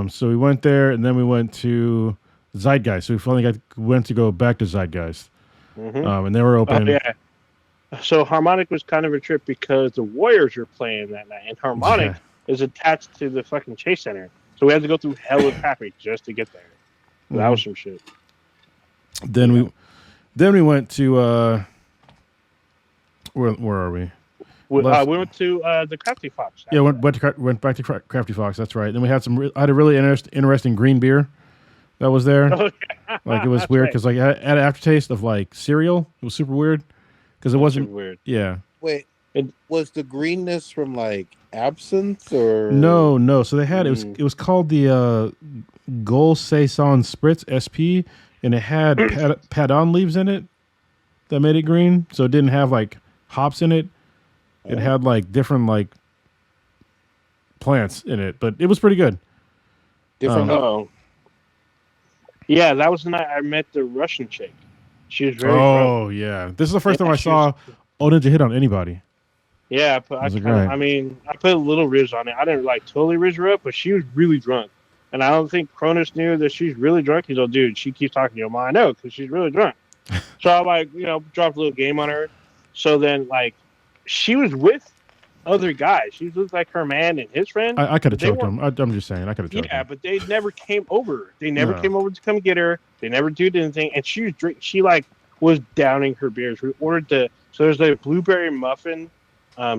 So we went there, and then we went to Zeitgeist. So we finally went to go back to Zeitgeist. And they were open. Oh, yeah. So Harmonic was kind of a trip because the Warriors were playing that night, and Harmonic is attached to the fucking Chase Center. So we had to go through hell of traffic just to get there. So that was some shit. Then we went to where are we? We went to the Crafty Fox. Yeah, went back to Crafty Fox. That's right. Then we had I had a really interesting green beer that was there. Oh, yeah. Like it was weird because like it had an aftertaste of like cereal. It was super weird because it wasn't weird. Yeah. Wait, was the greenness from like absinthe or no? So they had it was called the Gol Saison Spritz SP, and it had padon leaves in it that made it green. So it didn't have like hops in it. It had like different like plants in it, but it was pretty good. Yeah, that was the night I met the Russian chick. She was very drunk. Yeah. This is the first time I saw Oninja hit on anybody. Yeah, but I put a little rizz on it. I didn't like totally rizz her up, but she was really drunk. And I don't think Cronus knew that she's really drunk. He's like, dude, she keeps talking to your mom. I know, because she's really drunk. So I like, dropped a little game on her. So then like she was with other guys. She was with like her man and his friend. I could have choked him. I'm just saying, I could have choked him. Yeah, but they never came over. They never came over to come get her. They never did anything. And she was she like was downing her beers. We ordered so there's a blueberry muffin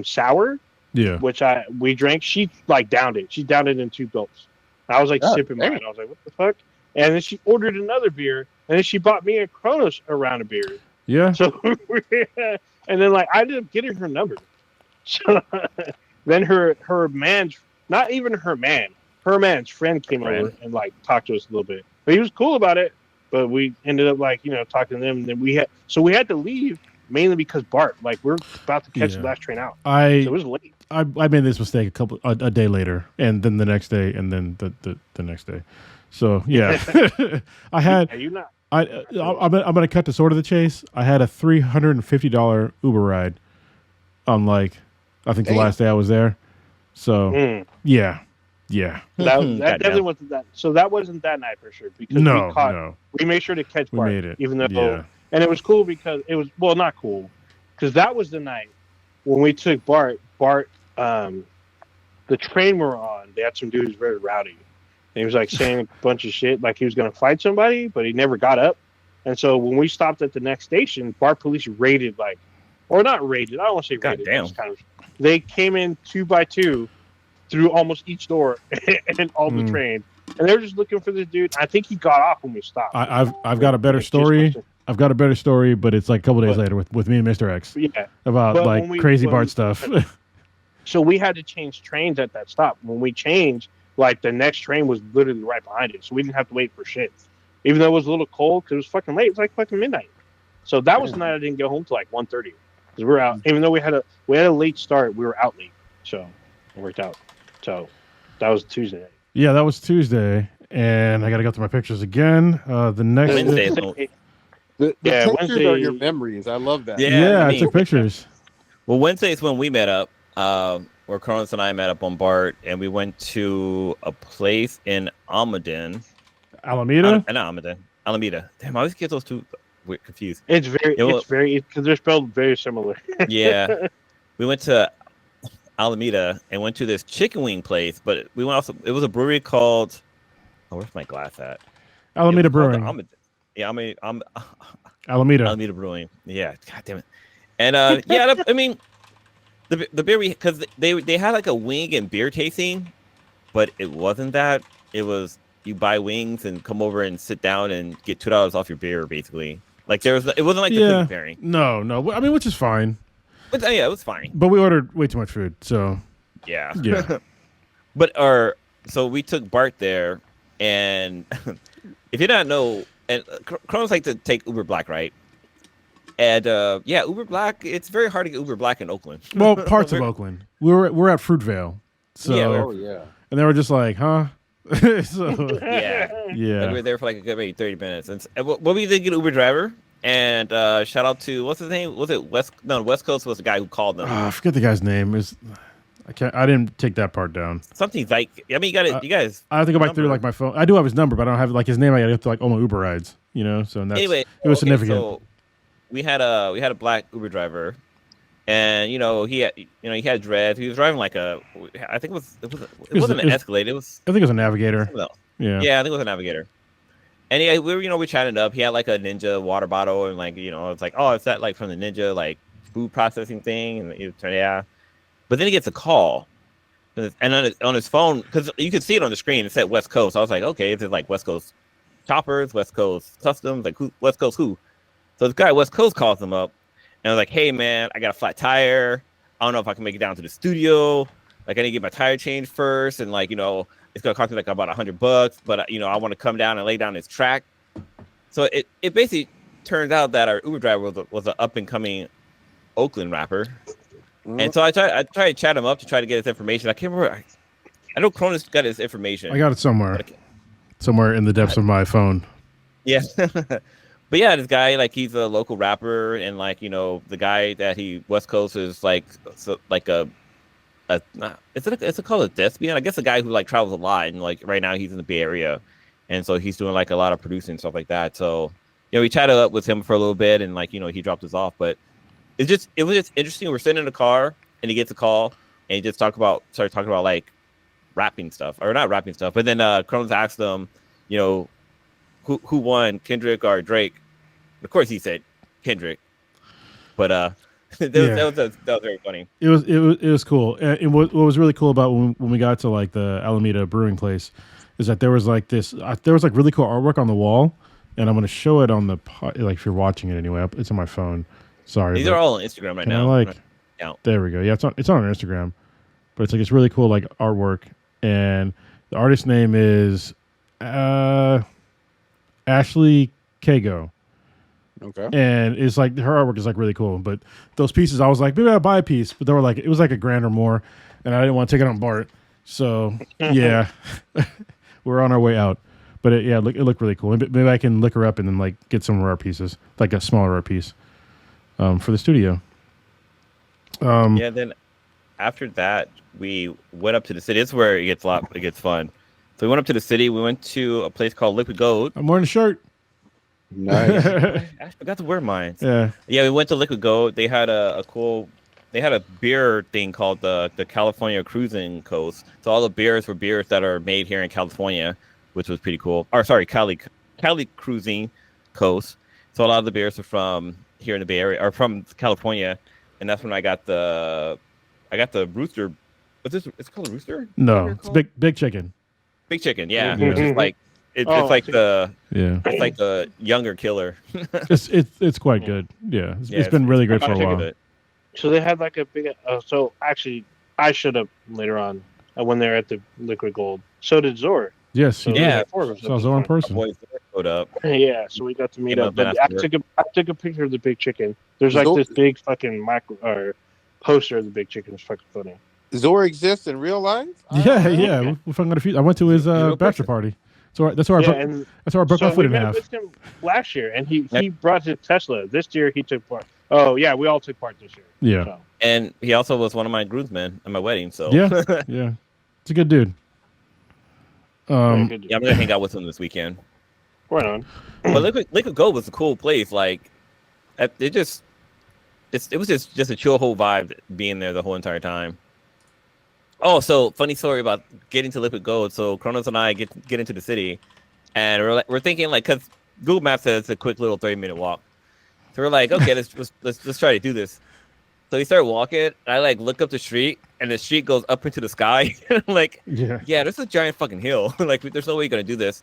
sour. Yeah. Which we drank. She like downed it. She downed it in 2 gulps. I was like sipping mine. I was like, what the fuck? And then she ordered another beer, and then she bought me and Kronos a round of beer. Yeah. So and then like I ended up getting her number. So then her man's not even her man's friend came over and like talked to us a little bit. But he was cool about it. But we ended up like, talking to them, and then we had to leave mainly because Bart, like we're about to catch the last train out. So it was late. I made this mistake a day later, and then the next day, and then the next day. So yeah, I had. Are you not? I'm gonna cut to sort of the chase. I had a $350 Uber ride on like I think the last day I was there. So yeah. That definitely wasn't that. So that wasn't that night for sure because we made sure to catch Bart, even though and it was cool because it was not cool because that was the night when we took Bart, the train we're on, they had some dudes very rowdy. And he was like saying a bunch of shit, like he was going to fight somebody, but he never got up. And so when we stopped at the next station, Bart police raided, or not raided, I don't want to say raided. Damn. They came in 2 by 2 through almost each door and all the train. And they were just looking for this dude. I think he got off when we stopped. I've got a better story. I've got a better story, but it's like a couple days later with me and Mr. X. Yeah. About crazy Bart stuff. So we had to change trains at that stop. When we changed, like the next train was literally right behind it. So we didn't have to wait for shit. Even though it was a little cold because it was fucking late. It was like fucking midnight. So that was the night I didn't get home till like 1:30. Because we were out. Even though we had a late start, we were out late. So it worked out. So that was Tuesday night. Yeah, that was Tuesday. And I got to go through my pictures again. The next Wednesday. The pictures Wednesday, are your memories. I love that. Yeah, I took pictures. Well, Wednesday is when we met up, where Cronus and I met up on Bart, and we went to a place in Alameda. Alameda. Damn, I always get those two confused. It's very because they're spelled very similar. Yeah, we went to Alameda and went to this chicken wing place, but we went also. It was a brewery called. Oh, where's my glass at? Alameda Brewing. Alameda Brewing. Yeah, god damn it. And I mean, the beer because they had like a wing and beer tasting, but it wasn't that. It was you buy wings and come over and sit down and get $2 off your beer, basically. Like it wasn't like the cookie pairing. No. I mean, which is fine. But it was fine. But we ordered way too much food, so yeah. So we took Bart there, and if you don't know, and Kronos like to take Uber Black, right? And Uber Black, it's very hard to get Uber Black in Oakland. Well, parts of Oakland. We're at Fruitvale. So and they were just like, huh? So yeah. And we were there for like a good maybe 30 minutes. And we did get Uber driver. And shout out to what's his name? Was it West Coast was the guy who called them. I forget the guy's name. I didn't take that part down. Something like you got it. You guys. I have to go back through like my phone. I do have his number, but I don't have like his name. I got to get to like all my Uber rides. So that's, anyway, it was significant. So we had a black Uber driver, and he had dreads. He was driving like I think it wasn't an Escalade. I think it was a Navigator. Yeah, I think it was a Navigator. And we chatted up. He had like a Ninja water bottle, and it's like, oh, is that like from the Ninja like food processing thing? And he turned, yeah. But then he gets a call, and on his phone, because you could see it on the screen, it said West Coast. I was like, okay, is it like West Coast Choppers, West Coast Customs, like who? West Coast who? So this guy West Coast calls him up, and I was like, hey man, I got a flat tire. I don't know if I can make it down to the studio. Like I need to get my tire changed first, and it's gonna cost me like about $100, but I want to come down and lay down this track. So it basically turns out that our Uber driver was an up and coming Oakland rapper, and so I tried to chat him up to try to get his information. I can't remember. I know Cronus got his information. I got it somewhere in the depths of my phone. Yeah, but yeah, this guy he's a local rapper, and the guy that he West Coast is like a it's called a thespian. I guess a guy who like travels a lot, and like right now he's in the Bay Area, and so he's doing like a lot of producing and stuff like that. So we chatted up with him for a little bit, and like he dropped us off. But it was just interesting. We're sitting in the car, and he gets a call, and he just started talking about like rapping stuff, or not rapping stuff. But then Cronos asked him, who won, Kendrick or Drake? Of course, he said Kendrick. But that was very funny. It was cool. And what was really cool about when we got to like the Alameda Brewing place is that there was like really cool artwork on the wall, and I'm going to show it on the like if you're watching it anyway. It's on my phone. Sorry, these are all on Instagram right now. There we go. Yeah, it's on our Instagram, but it's like it's really cool like artwork, and the artist's name is Ashley Kago. Okay. And it's like her artwork is like really cool. But those pieces, I was like, maybe I'll buy a piece. But they were like, it was like $1,000 or more, and I didn't want to take it on BART. So yeah, we're on our way out. But it looked really cool. Maybe I can look her up and then like get some of our pieces, like a smaller art piece, for the studio. Then after that, we went up to the city. It's where it gets fun. So we went up to the city. We went to a place called Liquid Gold. I'm wearing a shirt. Nice. I forgot to wear mine. Yeah. We went to Liquid Gold. They had a beer thing called the California Cruising Coast. So all the beers were beers that are made here in California, which was pretty cool. Or sorry, Cali Cruising Coast. So a lot of the beers are from here in the Bay Area, or from California, and that's when I got the Rooster. What's this? It's called a Rooster? No, it's Big Chicken. Big Chicken, yeah. Yeah. Which is like it's like the younger killer. it's quite good. Yeah, it's been really great for a while. So they had like a big. So actually, I should have later on when they're at the Liquid Gold. So did Zor. Yes, so saw Zor in person. Showed up. Yeah, so we got to meet up. But I took a picture of the Big Chicken. There's like this big fucking poster of the Big Chicken. It's fucking funny. Zor exists in real life? Yeah. We fucking got a few. I went to his bachelor party. So that's where I broke my foot in half. We met with him last year, and he brought his Tesla. This year he took part. Oh yeah, we all took part this year. Yeah, so. And he also was one of my groomsmen at my wedding. So yeah, it's a good dude. I'm gonna hang out with him this weekend. Right on. But Liquid Gold was a cool place. Like it was just a chill whole vibe being there the whole entire time. Oh, so funny story about getting to Liquid Gold. So Kronos and I get into the city, and we're thinking like, because Google Maps says it's a quick little 30-minute walk. So we're like, okay, let's try to do this. So we start walking, and I like look up the street, and the street goes up into the sky. Like, yeah, there's a giant fucking hill. Like, there's no way you're gonna do this.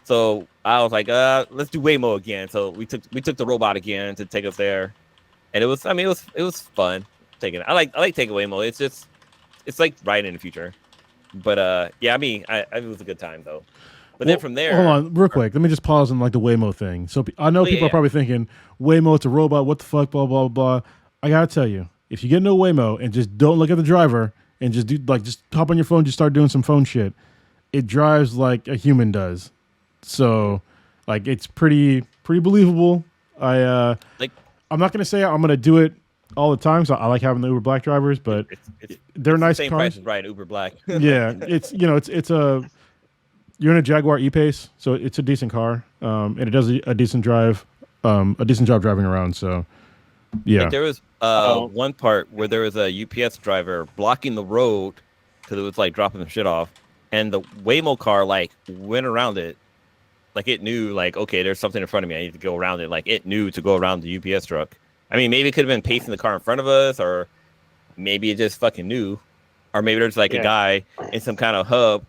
So I was like, let's do Waymo again. So we took the robot again to take us there, and it was fun taking it. I like taking Waymo. It's like riding in the future. But it was a good time though. But then from there, hold on, real quick. Let me just pause on like the Waymo thing. So I know people are probably thinking, Waymo, it's a robot. What the fuck? Blah blah blah. I gotta tell you, if you get into a Waymo and just don't look at the driver and just just hop on your phone, just start doing some phone shit, it drives like a human does. So like it's pretty believable. I'm not gonna say I'm gonna do it all the time. So I like having the Uber Black drivers, but they're nice same cars. Price as riding Uber Black. Yeah, you're in a Jaguar E-Pace, so it's a decent car, and it does a decent job driving around. So yeah, like there was one part where there was a UPS driver blocking the road because it was like dropping the shit off, and the Waymo car like went around it. Like it knew, like, okay, there's something in front of me. I need to go around it. Like it knew to go around the UPS truck. I mean, maybe it could have been pacing the car in front of us, or maybe it just fucking knew, or maybe there's like a guy in some kind of hub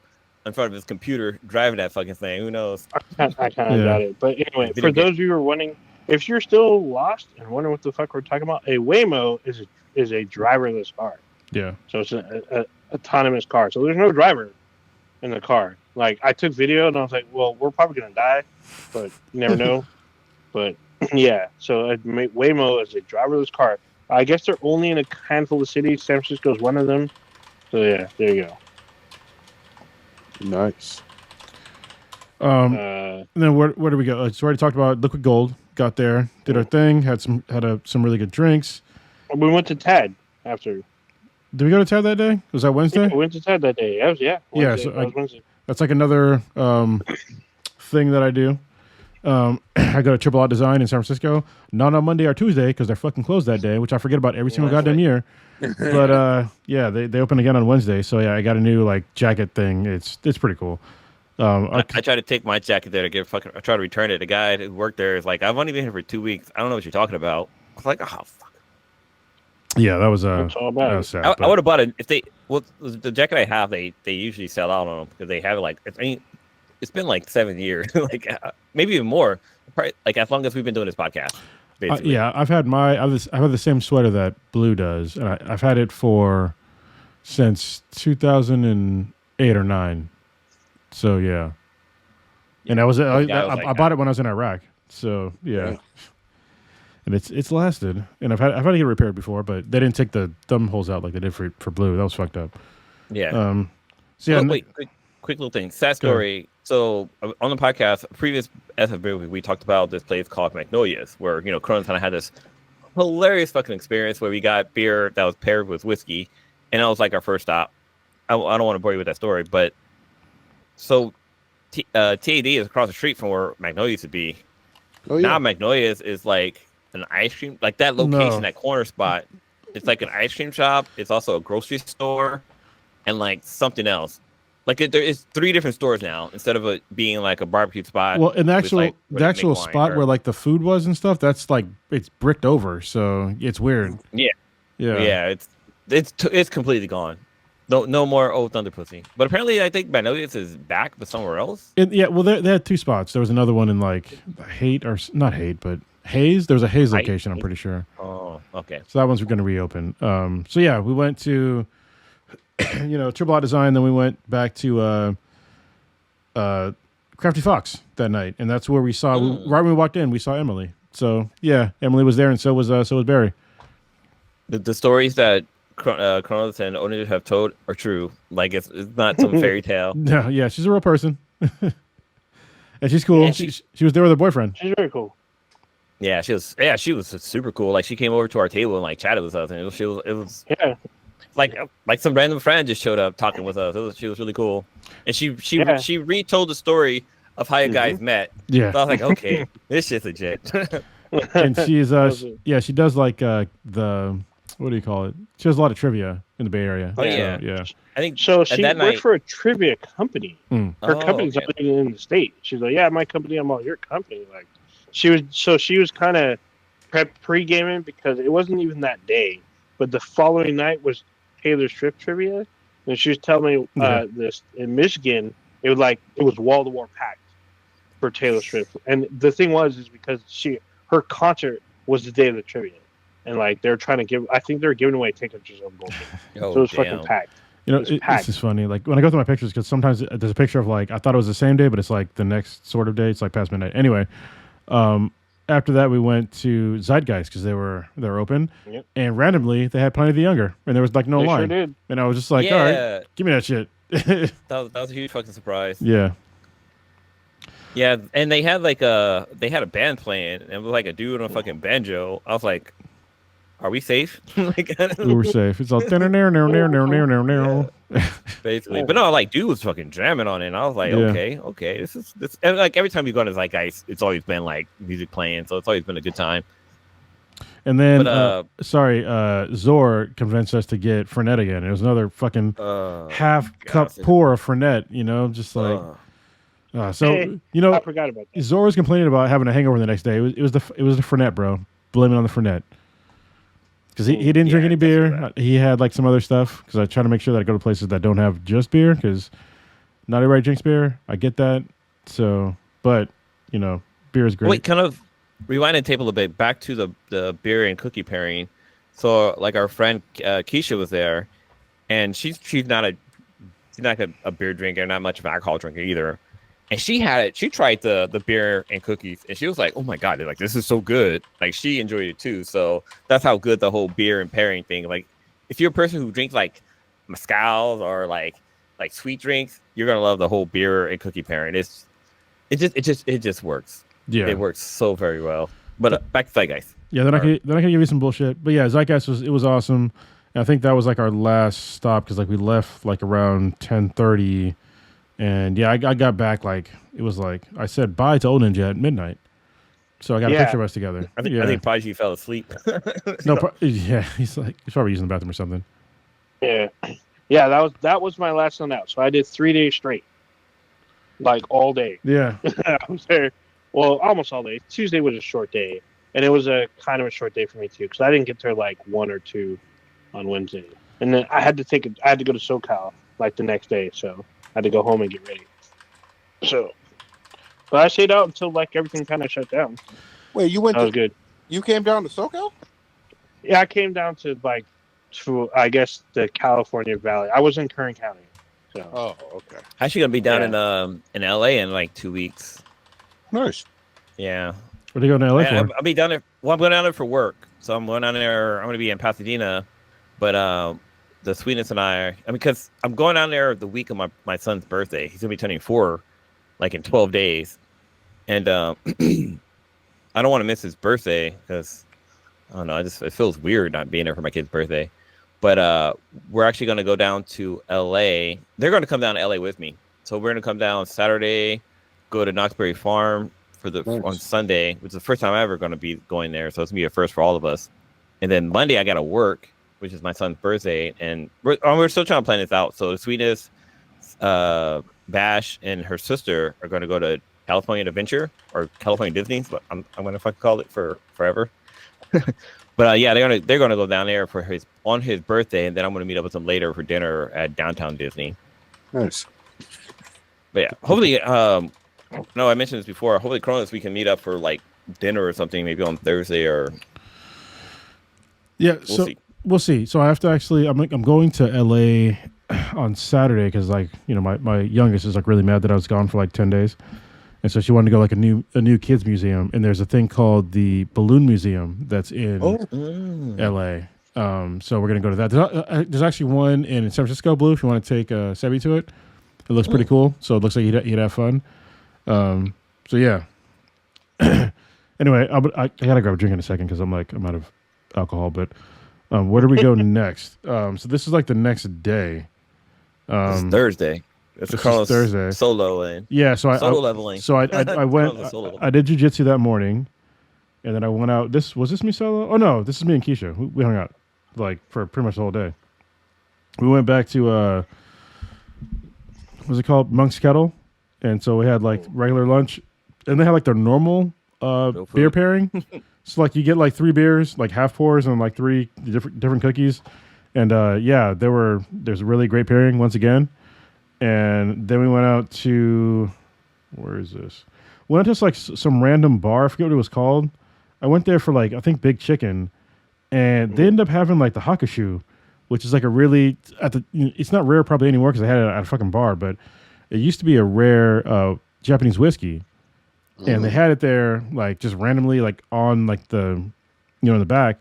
in front of his computer driving that fucking thing. Who knows? I kind of got it. But anyway, for those of you who are wondering, if you're still lost and wondering what the fuck we're talking about, a Waymo is a driverless car. Yeah. So it's an autonomous car. So there's no driver in the car. Like I took video and I was like, well, we're probably gonna die, but you never know. But yeah, so Waymo is a driverless car. I guess they're only in a handful of cities. San Francisco is one of them. So yeah, there you go. Nice. And then where do we go? So we already talked about Liquid Gold. Got there, did our thing, had some really good drinks. We went to Tad after. Did we go to Ted that day? Was that Wednesday? Yeah, we went to Ted that day. Wednesday. Yeah, so Wednesday. That's like another thing that I do. I go to Triple Out Design in San Francisco, not on Monday or Tuesday because they're fucking closed that day, which I forget about every single goddamn year. But yeah, they open again on Wednesday. So yeah, I got a new like jacket thing. It's pretty cool. I try to take my jacket there to get fucking. I try to return it. The guy who worked there is like, I've only been here for 2 weeks. I don't know what you're talking about. I was like, oh fuck. Yeah, that was sad. I would have bought it if they. Well, the jacket I have, they usually sell out on them because they have it like. It's been like 7 years, like maybe even more. Probably, like as long as we've been doing this podcast. Yeah, I've had the same sweater that Blue does, and I've had it since 2008 or 9. So yeah, and I bought it when I was in Iraq. So yeah, and it's lasted, and I've had to get it repaired before, but they didn't take the thumb holes out like they did for Blue. That was fucked up. Yeah. So yeah. Wait, quick little thing. Sad story. So on the podcast, previous SF we talked about this place called Magnolia's, where Cronin kind of had this hilarious fucking experience where we got beer that was paired with whiskey, and that was like our first stop. I don't want to bore you with that story, but so TAD is across the street from where Magnolia's used to be. Oh, yeah. Now Magnolia's is like an ice cream, like that location, that corner spot. It's like an ice cream shop. It's also a grocery store, and like something else. Like there is 3 different stores now instead of it being like a barbecue spot. Well, and the actual spot where like the food was and stuff, that's like it's bricked over, so it's weird. Yeah. It's completely gone. No more Old Thunder Pussy. But apparently, I think Magnolia's is back, but somewhere else. Well, they had 2 spots. There was another one in like not Haight, but Hayes. There was a Hayes location, I'm pretty sure. Oh, okay. So that one's going to reopen. So yeah, we went to. Triple Out Design. Then we went back to Crafty Fox that night, and that's where we saw. Right when we walked in, we saw Emily. So yeah, Emily was there, and so was Barry. The stories that Kronos and Onid have told are true. Like it's not some fairy tale. No, yeah, she's a real person, and she's cool. And she was there with her boyfriend. She's very cool. Yeah, she was. Yeah, she was super cool. Like she came over to our table and like chatted with us, and it was. Yeah. Like some random friend just showed up talking with us. She was really cool, and she retold the story of how you guys met. Yeah, so I was like, okay, this shit's legit. And she's she does like the what do you call it? She does a lot of trivia in the Bay Area. Oh yeah. I think so. She worked for a trivia company. Her company's up in the state. She's like, yeah, my company. I'm all your company. Like she was kind of pre-gaming because it wasn't even that day, but the following night was Taylor Swift trivia, and she was telling me this in Michigan, it was wall to wall packed for Taylor Swift, and the thing is because her concert was the day of the trivia, and like they're trying to I think they're giving away tickets or something, so it was fucking packed. It's just funny. Like when I go through my pictures, because sometimes there's a picture of like I thought it was the same day, but it's like the next sort of day. It's like past midnight. Anyway, after that, we went to Zeitgeist because they were open, and randomly they had Plenty of the Younger, and there was like no line. Sure did. And I was just like, all right, give me that shit. that was a huge fucking surprise. Yeah, and they had a band playing, and it was like a dude on a fucking banjo. I was like, are we safe? We were safe. It's all basically, but no, like dude was fucking jamming on it. And I was like, okay, this is and like every time we go to Zeitgeist, it's always been like music playing, so it's always been a good time. And then, Zor convinced us to get Fernet again. It was another fucking half cup pour of Fernet, just like. I forgot about that. Zor was complaining about having a hangover the next day. It was the Fernet, bro. Blame it on the Fernet. Because he didn't drink any beer. He had like some other stuff. Because I try to make sure that I go to places that don't have just beer. Because not everybody drinks beer. I get that. So, but beer is great. Wait, kind of rewind and tape a little bit back to the beer and cookie pairing. So, like our friend Keisha was there, and she's not a beer drinker, not much of an alcohol drinker either. And she tried the beer and cookies, and she was like, oh my God, like this is so good. Like she enjoyed it too. So that's how good the whole beer and pairing thing. Like if you're a person who drinks like mezcals or like sweet drinks, you're gonna love the whole beer and cookie pairing. It just works. Yeah. It works so very well. But back to Zeitgeist. Yeah, then I can give you some bullshit. But yeah, Zeitgeist was awesome. And I think that was like our last stop because like we left like around 10:30, and yeah, I got back like it was like I said bye to Old Ninja at midnight. So I got a picture of us together. I think Prodigy fell asleep. No, yeah, he's probably using the bathroom or something. Yeah, that was my last one out. So I did 3 days straight, like all day. Yeah, I was there. Well, almost all day. Tuesday was a short day, and it was a kind of a short day for me too because I didn't get there like 1 or 2 on Wednesday, and then I had to go to SoCal like the next day, so I had to go home and get ready. So, but I stayed out until like everything kind of shut down. Wait, you went? That was good. You came down to SoCal? Yeah, I came down to I guess the California Valley. I was in Kern County. So. Oh, okay. I'm actually gonna be down in LA in like 2 weeks. Nice. Yeah. What are you going to LA for? I'll be down there. Well, I'm going down there for work, so I'm going down there. I'm going to be in Pasadena, but the Sweetness and I mean, because I'm going down there the week of my son's birthday. He's gonna be turning 4, like in 12 days, and I don't want to miss his birthday because I don't know. It feels weird not being there for my kid's birthday. But we're actually going to go down to LA. They're going to come down to LA with me. So we're going to come down Saturday, go to Knoxbury Farm on Sunday, which is the first time I'm ever going to be going there. So it's going to be a first for all of us. And then Monday I got to work, which is my son's birthday. And we're still trying to plan this out. So the Sweetness, Bash, and her sister are going to go to California Adventure or California Disney. But I'm going to fucking call it for forever. But yeah, they're gonna go down there on his birthday, and then I'm gonna meet up with them later for dinner at downtown Disney. Nice. But yeah, hopefully, no, I mentioned this before. Hopefully, Cronus, we can meet up for like dinner or something, maybe on Thursday or. Yeah, we'll see. So I have to actually, I'm going to LA on Saturday because like my youngest is like really mad that I was gone for like 10 days. And so she wanted to go like a new kids museum, and there's a thing called the Balloon Museum that's in LA. So we're gonna go to that. There's actually one in San Francisco, Blue. If you want to take Sebi to it, it looks pretty cool. So it looks like he'd have fun. So yeah. Anyway, I gotta grab a drink in a second because I'm out of alcohol. But where do we go next? So this is like the next day. It's Thursday. It's Thursday. Solo and solo leveling. So I went. I did jujitsu that morning, and then I went out. Was this me solo? Oh no, this is me and Keisha. We hung out like for pretty much the whole day. We went back to what's it called, Monk's Kettle, and so we had like regular lunch, and they had like their normal beer pairing. So like you get like 3 beers, like half pours, and like 3 different cookies, and there's a really great pairing once again. And then we went out to, where is this? We went to like some random bar. I forget what it was called. I went there for like, I think Big Chicken. And they ended up having like the Hakushu, which is like a really, it's not rare probably anymore because I had it at a fucking bar, but it used to be a rare Japanese whiskey. And they had it there like just randomly like on like the, in the back.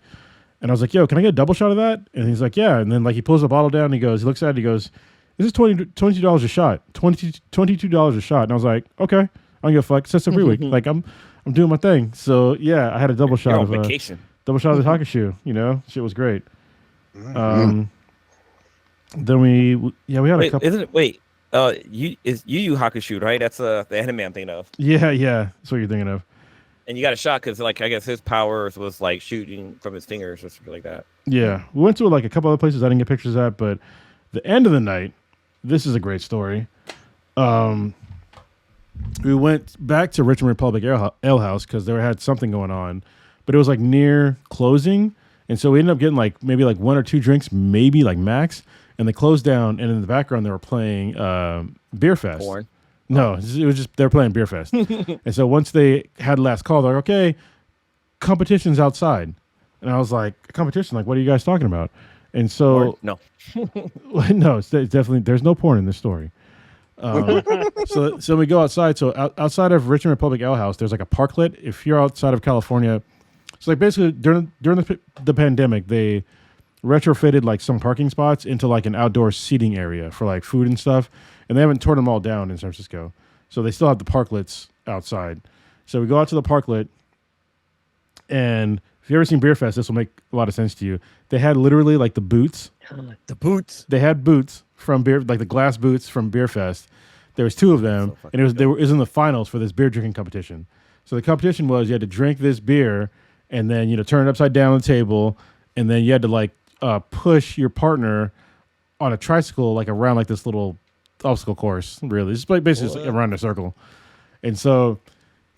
And I was like, yo, can I get a double shot of that? And he's like, yeah. And then like he pulls the bottle down and he looks at it, he goes, this is $22 a shot. $22 a shot. And I was like, okay, I don't give a fuck. It's just every week. Like I'm doing my thing. So yeah, I had a double shot of vacation. Double shot of the Hakushu. Shit was great. Then we had a couple. Isn't it? Wait, Yu Yu Hakushu, right? That's the anime I'm thinking of. Yeah, that's what you're thinking of. And you got a shot because like I guess his powers was like shooting from his fingers or something like that. Yeah, we went to like a couple other places I didn't get pictures at, but the end of the night. This is a great story. We went back to Richmond Republic Ale House because they had something going on, but it was like near closing, and so we ended up getting like maybe like 1 or 2 drinks, maybe like max, and they closed down. And in the background they were playing Beer Fest. Porn. No, it was just they were playing Beer Fest, and so once they had last call, they're like, okay, competition's outside, and I was like, competition? Like, what are you guys talking about? And so no, it's definitely there's no porn in this story. So we go outside. So outside of Richmond Republic Ale House, there's like a parklet. If you're outside of California, so like basically during the pandemic, they retrofitted like some parking spots into like an outdoor seating area for like food and stuff, and they haven't torn them all down in San Francisco. So they still have the parklets outside. So we go out to the parklet, and if you ever seen Beer Fest, this will make a lot of sense to you. They had literally like the boots. The boots. They had boots from beer, like the glass boots from Beer Fest. There was 2 of them, and it was in the finals for this beer drinking competition. So the competition was you had to drink this beer, and then turn it upside down on the table, and then you had to like push your partner on a tricycle like around like this little obstacle course. Really, it's like basically just around a circle. And so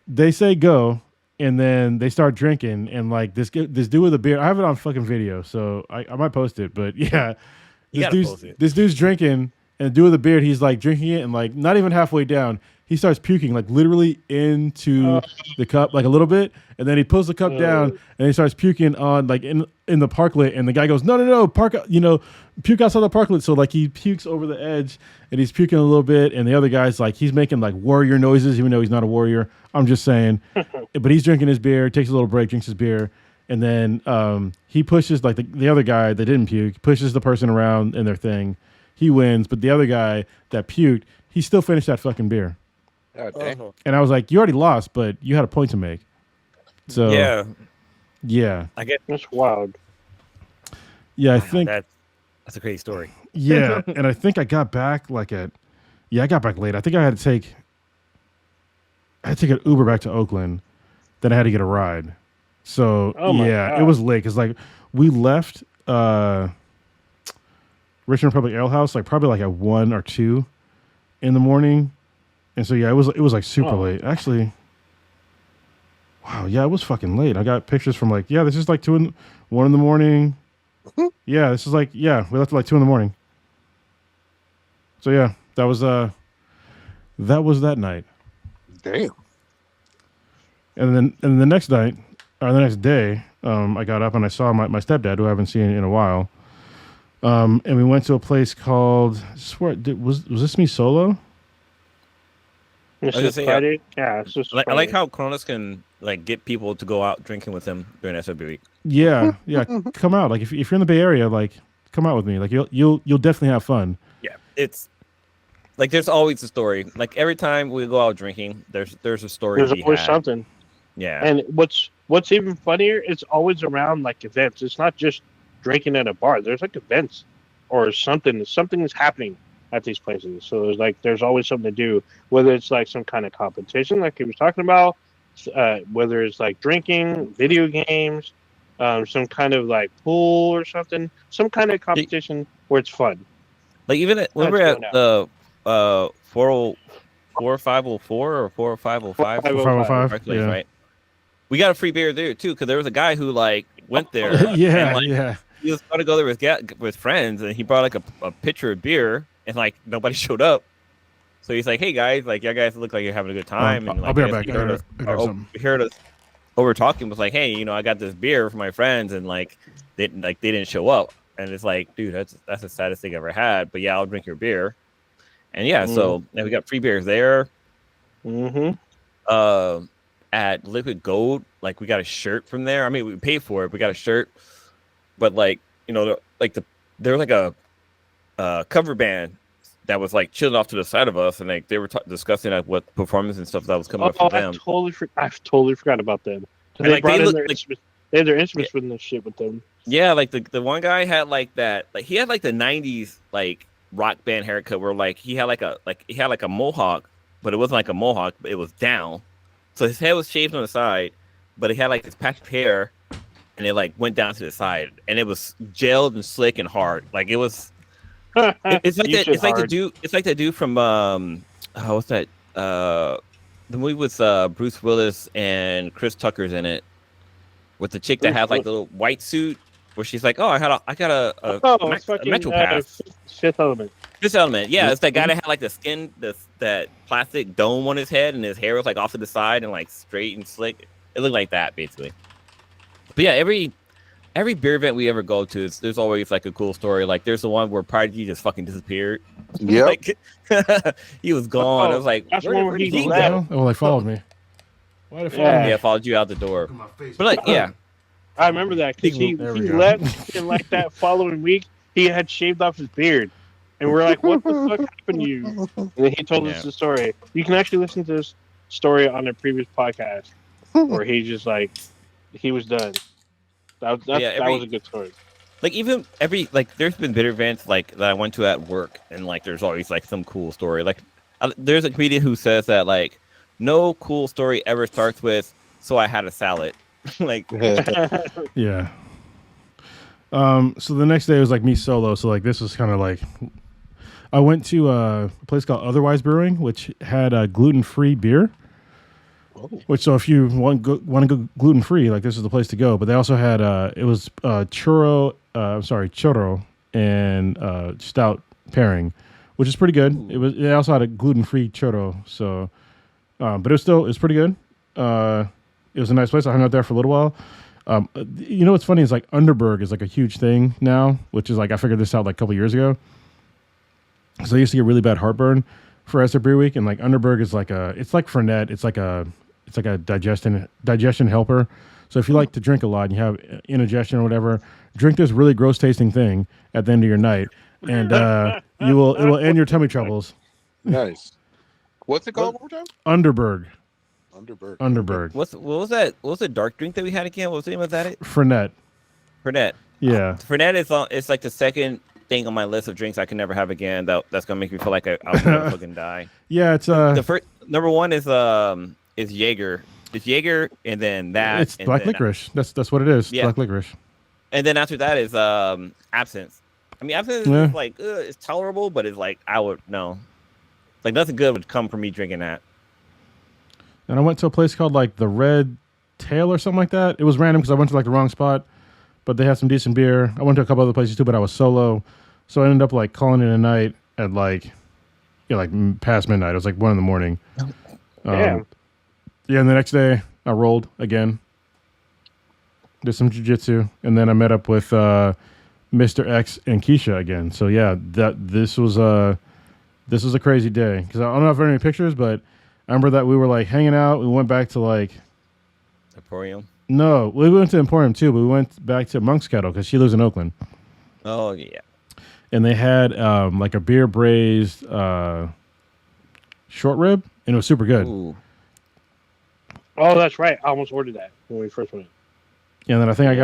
they say go, and then they start drinking, and like this dude with a beer. I have it on fucking video, so I might post it. But yeah, this dude's drinking. And the dude with the beard, he's like drinking it, and like not even halfway down, he starts puking like literally into the cup, like a little bit, and then he pulls the cup down and he starts puking on like in the parklet, and the guy goes, no, puke outside the parklet. So like he pukes over the edge, and he's puking a little bit, and the other guy's like he's making like warrior noises, even though he's not a warrior. I'm just saying, but he's drinking his beer, takes a little break, drinks his beer, and then he pushes like the other guy that didn't puke, pushes the person around in their thing. He wins, but the other guy that puked, he still finished that fucking beer. Oh, damn. And I was like, you already lost, but you had a point to make. So yeah. I get that's wild. Yeah, I think that's a crazy story. Yeah, and I think I got back I got back late. I think I had to take an Uber back to Oakland. Then I had to get a ride. So it was late because like we left Richmond Public Ale House like probably like at 1 or 2 in the morning, and so it was like super late. Actually, wow, yeah, it was fucking late. I got pictures from like this is like 1 in the morning. Yeah, this is like we left at like 2 in the morning. So yeah, that was that night. Damn. And then the next night or the next day, I got up and I saw my stepdad, who I haven't seen in a while. And we went to a place called. Was this me solo? This is Friday. Yeah, it's just I like how Cronus can like get people to go out drinking with him during SWB week. Yeah, come out. Like if you're in the Bay Area, like come out with me. Like you'll definitely have fun. Yeah, it's like there's always a story. Like every time we go out drinking, there's a story. There's always something. Yeah, and what's even funnier, it's always around like events. It's not just drinking at a bar. There's like events or something is happening at these places. So there's always something to do, whether it's like some kind of competition like he was talking about, whether it's like drinking, video games, some kind of like pool or something, some kind of competition where it's fun. Like even when we're at the 4504 or 4505, 4505, yeah. Right? We got a free beer there too, because there was a guy who like went there. Yeah. He was going to go there with friends, and he brought like a pitcher of beer, and like nobody showed up. So he's like, "Hey guys, like you guys look like you're having a good time." And like, I'll be right back. He heard us over talking. Was like, "Hey, I got this beer for my friends," and like they didn't show up. And it's like, dude, that's the saddest thing I ever had. But yeah, I'll drink your beer. And yeah, so we got free beers there. At Liquid Gold, like we got a shirt from there. I mean, we paid for it. We got a shirt, but like there was like a cover band that was like chilling off to the side of us, and like they were discussing like what performance and stuff that was coming up for them. I totally forgot about them. They brought in their instruments. They had their instruments with their shit with them. Yeah, like the one guy had like that, like he had like the '90s like rock band haircut where like he had like a mohawk, but it wasn't like a mohawk, but it was down. So his head was shaved on the side, but he had like this patch of hair, and it like went down to the side, and it was gelled and slick and hard. Like it was. It's like that. It's like the dude. It's like that dude from what's that? The movie with Bruce Willis and Chris Tucker's in it, with the chick that had like the little white suit, where she's like, "Oh, I got a Metro Pass." Fifth Element. Fifth Element, yeah, it's that guy that had like the skin, that plastic dome on his head, and his hair was like off to the side and like straight and slick. It looked like that basically. But yeah, every beer event we ever go to, there's always like a cool story. Like there's the one where Prodigy just fucking disappeared. Yeah, like, he was gone. I was like, where did he go? Oh, they followed me. Why did they follow me? Yeah, followed you out the door. But like, yeah, I remember that because he left, and like that following week, he had shaved off his beard. And we're like, what the fuck happened to you? And then he told us the story. You can actually listen to this story on a previous podcast where he just like, he was done. That was a good story. Like even there's been bitter events like that I went to at work, and like there's always like some cool story. Like there's a comedian who says that like no cool story ever starts with "so I had a salad." Like yeah. So the next day was like me solo. So like this was kind of like I went to a place called Otherwise Brewing, which had gluten-free beer. Oh. Which so if you want to go gluten free, like this is the place to go. But they also had it was churro and stout pairing, which is pretty good. Ooh. It also had a gluten free churro, so but it was pretty good. It was a nice place. I hung out there for a little while. You know what's funny is like Underberg is like a huge thing now, which is like I figured this out like a couple years ago. So I used to get really bad heartburn for Esther Beer Week, and like Underberg is like it's like Fernet. It's like a digestion helper. So if you like to drink a lot and you have indigestion or whatever, drink this really gross tasting thing at the end of your night, and it will end your tummy troubles. Nice. What's it called one more time? Underberg. What was that? What was the dark drink that we had again? What was the name of that? Fernet. Yeah. Fernet is it's like the second thing on my list of drinks I can never have again. That's gonna make me feel like I'll never fucking die. Yeah, it's the first number one is Jaeger. It's Jaeger, and then that. It's black licorice. That's what it is. Yeah. Black licorice. And then after that is absinthe. I mean, absinthe is like it's tolerable, but it's like I would no, like nothing good would come from me drinking that. And I went to a place called like the Red Tail or something like that. It was random because I went to like the wrong spot, but they had some decent beer. I went to a couple other places too, but I was solo, so I ended up like calling it a night at like past midnight. It was like 1 a.m. Yeah. Yeah, and the next day I rolled again, did some jiu-jitsu, and then I met up with Mr. X and Keisha again. So yeah, this was a crazy day because I don't know if there are any pictures, but I remember that we were like hanging out. We went back to like Emporium. No, we went to Emporium too, but we went back to Monk's Kettle because she lives in Oakland. Oh yeah. And they had like a beer braised short rib, and it was super good. Ooh. Oh, that's right. I almost ordered that when we first went. Yeah, and then I think I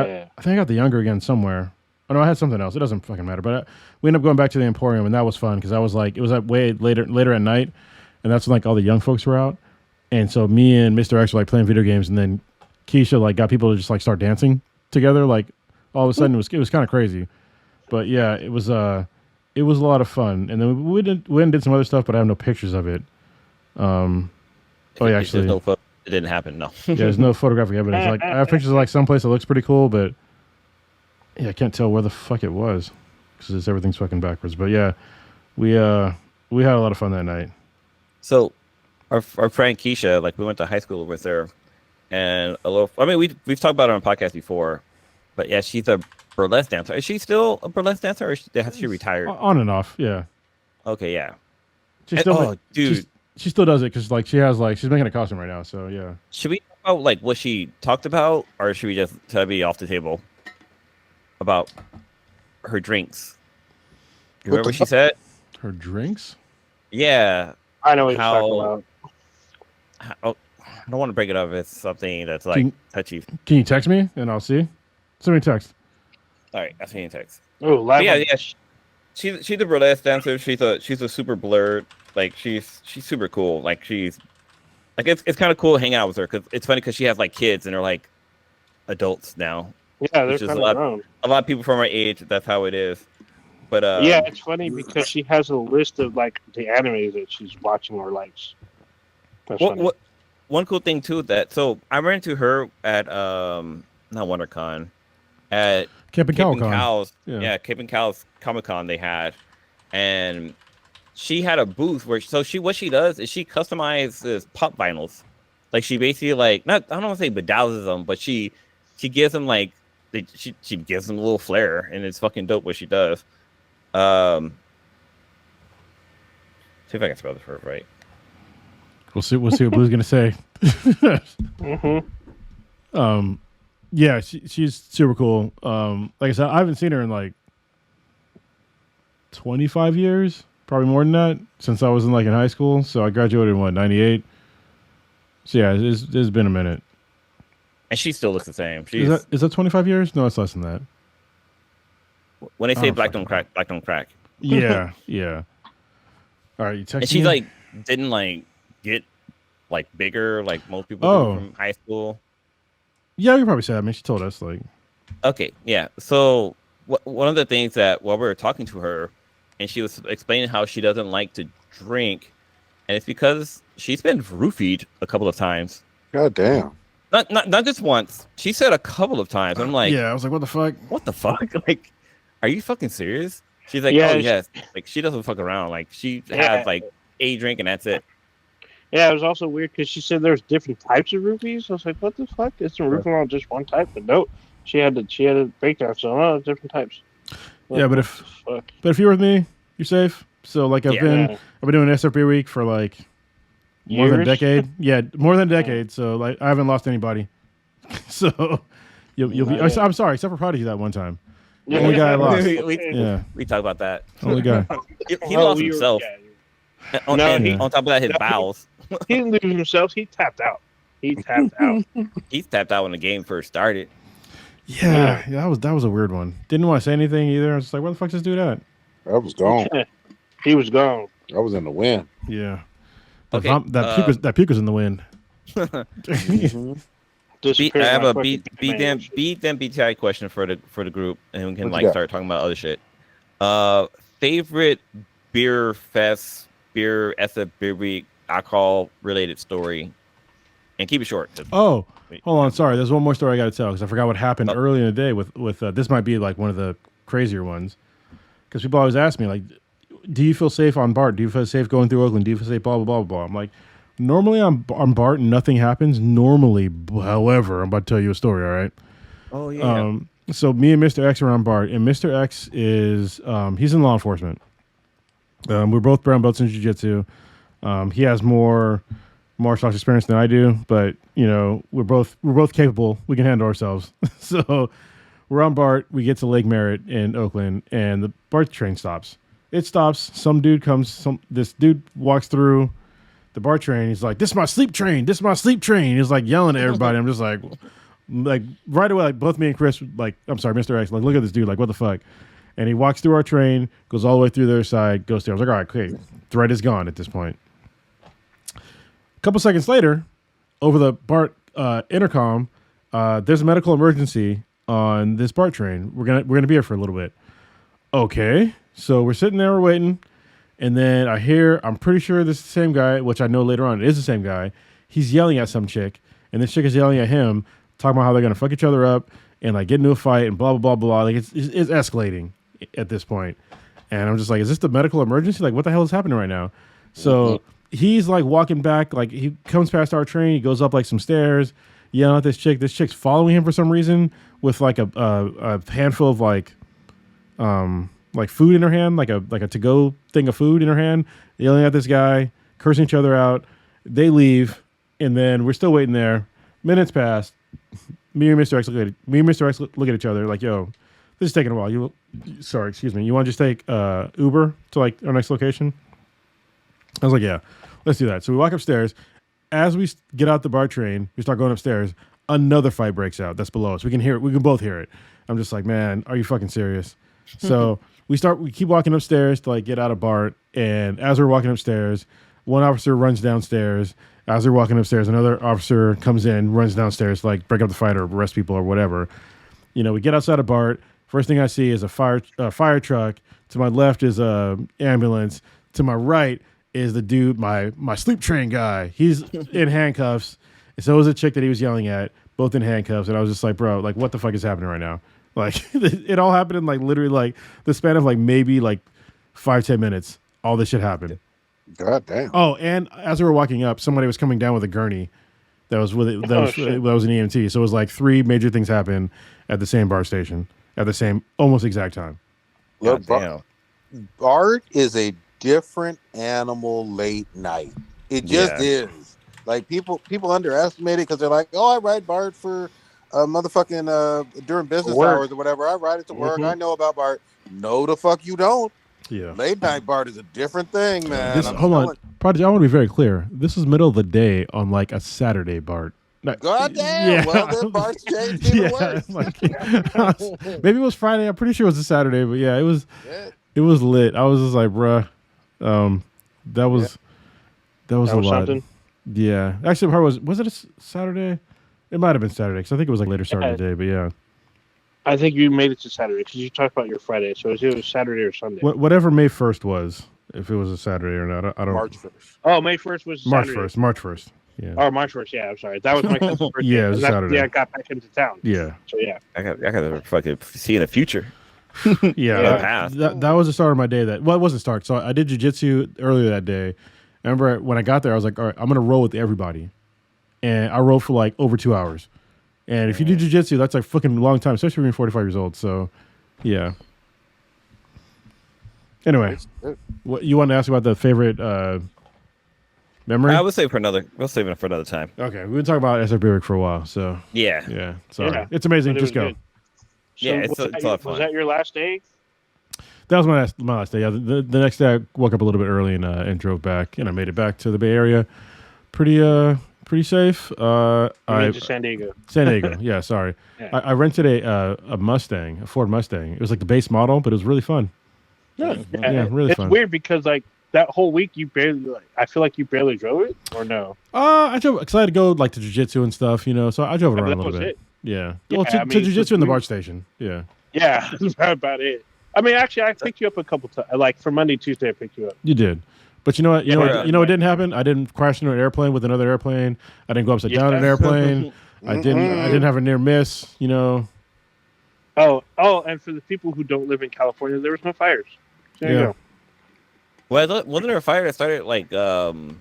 got the younger again somewhere. Oh no, I had something else. It doesn't fucking matter. But we ended up going back to the Emporium, and that was fun because I was like, it was at way later at night, and that's when like all the young folks were out, and so me and Mr. X were like playing video games, and then Keisha like got people to just like start dancing together. Like all of a sudden, it was kind of crazy. But yeah, it was a lot of fun, and then we did some other stuff, but I have no pictures of it. Actually, it didn't happen. No. Yeah, there's no photographic evidence. Like I have pictures of like someplace that looks pretty cool, but yeah, I can't tell where the fuck it was because everything's fucking backwards. But yeah, we had a lot of fun that night. So, our friend Keisha, like we went to high school with her, and we've talked about her on podcast before, but yeah, she's a burlesque dancer. Is she still a burlesque dancer, or has she retired? On and off, yeah. Okay, yeah. Dude. She still does it because like she's making a costume right now. So yeah. Should we talk about like what she talked about, or should we just be off the table about her drinks? You remember what she said? Her drinks? Yeah. I know what you're talking about. I don't want to break it up. It's something that's like touchy. Can you text me and I'll see? Send me a text. All right, I'll send you a text. Oh, yeah. She's a burlesque dancer. She's a super blurred. Like she's super cool. Like she's like it's kind of cool hanging out with her because it's funny because she has like kids and they're like adults now. Yeah, there's a lot of people from our age. That's how it is. But yeah, it's funny because she has a list of like the animes that she's watching or likes. One cool thing too so I ran into her at not WonderCon at Cape and Cow's. Yeah, Cape and Cow's Comic-Con they had, and she had a booth where what she does is she customizes pop vinyls. Like she basically I don't want to say bedazzles them, but she gives them like she gives them a little flair, and it's fucking dope what she does. See if I can spell this word right. We'll see what Blue's gonna say. Mm-hmm. Yeah, she's super cool. Like I said, I haven't seen her in like 25 years. Probably more than that since I was in high school. So I graduated in 98. So yeah, it's been a minute. And she still looks the same. Is that 25 years? No, it's less than that. When they say black don't crack, black don't crack. Yeah, yeah. All right, you text And she me? like didn't like get like bigger like most people do from high school. Yeah, you probably say that. I mean, she told us like. Okay, yeah. So one of the things that while we were talking to her, and she was explaining how she doesn't like to drink, and it's because she's been roofied a couple of times. God damn. Not just once. She said a couple of times. I'm like, yeah, I was like, what the fuck? What the fuck? Like, are you fucking serious? She's like, Yeah, oh yes. Like she doesn't fuck around. Like she has like a drink and that's it. Yeah, it was also weird because she said there's different types of roofies. I was like, what the fuck? Isn't roofing on just one type? But no, she had a breakdown. So different types. Yeah, but if you're with me, you're safe. So like I've been doing this every week for like more than a decade. Yeah, more than a decade. So like I haven't lost anybody. So you'll be. I'm sorry, except for Prodigy that one time. Yeah, only guy I lost. We talk about that. Only guy. He lost himself. On top of that, his bowels. He didn't lose himself. He tapped out. He's tapped out when the game first started. Yeah, that was a weird one. Didn't want to say anything either. I was just like, where the fuck does this dude at? I was gone. He was gone. I was in the wind. Yeah. Okay. That puke was in the wind. I have a beat them BTI question for the group, and we can start talking about other shit. Favorite beer fest, beer week, alcohol related story, and keep it short. Hold on, sorry. There's one more story I got to tell because I forgot what happened early in the day with this might be like one of the crazier ones because people always ask me like, do you feel safe on BART? Do you feel safe going through Oakland? Do you feel safe blah blah blah blah? I'm like, normally on BART nothing happens. Normally, however, I'm about to tell you a story. All right. Oh yeah. So me and Mr. X are on BART, and Mr. X is he's in law enforcement. We're both brown belts in jiu-jitsu. He has more martial arts experience than I do, but you know we're both capable. We can handle ourselves. So we're on BART. We get to Lake Merritt in Oakland, and the BART train stops. It stops. Some dude comes. This dude walks through the BART train. He's like, "This is my sleep train. This is my sleep train." He's like yelling at everybody. I'm just like right away. Like both me and Chris. Like I'm sorry, Mr. X. Like look at this dude. Like what the fuck? And he walks through our train, goes all the way through the other side, goes there. I was like, all right, okay, threat is gone at this point. A couple seconds later, over the BART intercom, there's a medical emergency on this BART train. We're gonna be here for a little bit. Okay, so we're sitting there, we're waiting, and then I hear, I'm pretty sure this is the same guy, which I know later on it is the same guy. He's yelling at some chick, and this chick is yelling at him, talking about how they're gonna fuck each other up and like get into a fight and blah blah blah blah. Like it's escalating at this point. And I'm just like, is this the medical emergency? Like what the hell is happening right now? So he's like walking back, like he comes past our train, he goes up like some stairs, yelling at this chick. This chick's following him for some reason with like a handful of like food in her hand, like a to-go thing of food in her hand, yelling at this guy, cursing each other out. They leave, and then we're still waiting there. Minutes pass. Me and Mr. X look at each other like, yo, this is taking a while. You want to just take Uber to like our next location? I was like, yeah, let's do that. So we walk upstairs. As we get out the BART train, we start going upstairs. Another fight breaks out. That's below us. We can hear it. We can both hear it. I'm just like, man, are you fucking serious? So we keep walking upstairs to like get out of BART. And as we're walking upstairs, one officer runs downstairs. As they're walking upstairs, another officer comes in, runs downstairs to like break up the fight or arrest people or whatever. You know, we get outside of BART. First thing I see is a fire truck. To my left is a ambulance. To my right is the dude, my sleep train guy. He's in handcuffs. And so is a chick that he was yelling at, both in handcuffs. And I was just like, bro, like what the fuck is happening right now? Like it all happened in like literally like the span of like maybe like 5-10 minutes. All this shit happened. God damn. Oh, and as we were walking up, somebody was coming down with a gurney. That was with it. That was an EMT. So it was like 3 major things happened at the same BART station at the same almost exact time. Yeah, BART is a different animal late night. It just is. Like people underestimate it because they're like, oh, I ride BART for motherfucking during business hours or whatever. I ride it to work. I know about BART. No, the fuck you don't. Yeah. Late night BART is a different thing, man. Hold on. Prodigy, I want to be very clear. This is middle of the day on like a Saturday BART. God damn. Well, then March changed even worse. Maybe it was Friday. I'm pretty sure it was a Saturday, but yeah, it was. Yeah. It was lit. I was just like, bruh, that was a lot. Something. Yeah, actually, was it a Saturday? It might have been Saturday because I think it was like later start of the day. But yeah, I think you made it to Saturday because you talked about your Friday, so it was Saturday or Sunday. Whatever May 1st was, if it was a Saturday or not, I don't. March 1st. Oh, May 1st was March Saturday. 1st. March 1st. Yeah. Oh, March 1st. Yeah, I'm sorry. That was my cousin's birthday. Yeah, it was Saturday. Yeah, I got back into town. Yeah. So yeah, I got fucking see in the future. Yeah, that was the start of my day. It wasn't start. So I did jiu-jitsu earlier that day. I remember when I got there, I was like, all right, I'm gonna roll with everybody, and I rolled for like over 2 hours. And if you do jiu-jitsu, that's like fucking long time, especially when you're 45 years old. So, yeah. Anyway, what you wanted to ask about the favorite memory? I would say we'll save it for another time. Okay, we've been talking about SF Burick for a while, so yeah. Sorry, Yeah. it's amazing. But it just was go. good. Yeah, it's a lot of fun. Was that your last day? That was my last day. Yeah, the next day I woke up a little bit early and drove back, and I made it back to the Bay Area, pretty safe. I went to San Diego. San Diego, yeah. Sorry, Yeah. I rented a Mustang, a Ford Mustang. It was like the base model, but it was really fun. Yeah, really it's fun. weird because like that whole week you barely. I feel like you barely drove it, or no? I drove because I had to go like to jiu-jitsu and stuff, so I drove it around a little bit. It. Yeah. Yeah, Well, to I mean, jiu-jitsu in the BART station. Yeah. Yeah, that's about it. I mean, actually, I picked you up a couple times. Like for Monday, Tuesday, I picked you up. You did. But you know what? You know what didn't happen? I didn't crash into an airplane with another airplane. I didn't go upside down in an airplane. I didn't have a near miss. Oh, and for the people who don't live in California, there was no fires. There you go. Well, wasn't there a fire that started like there's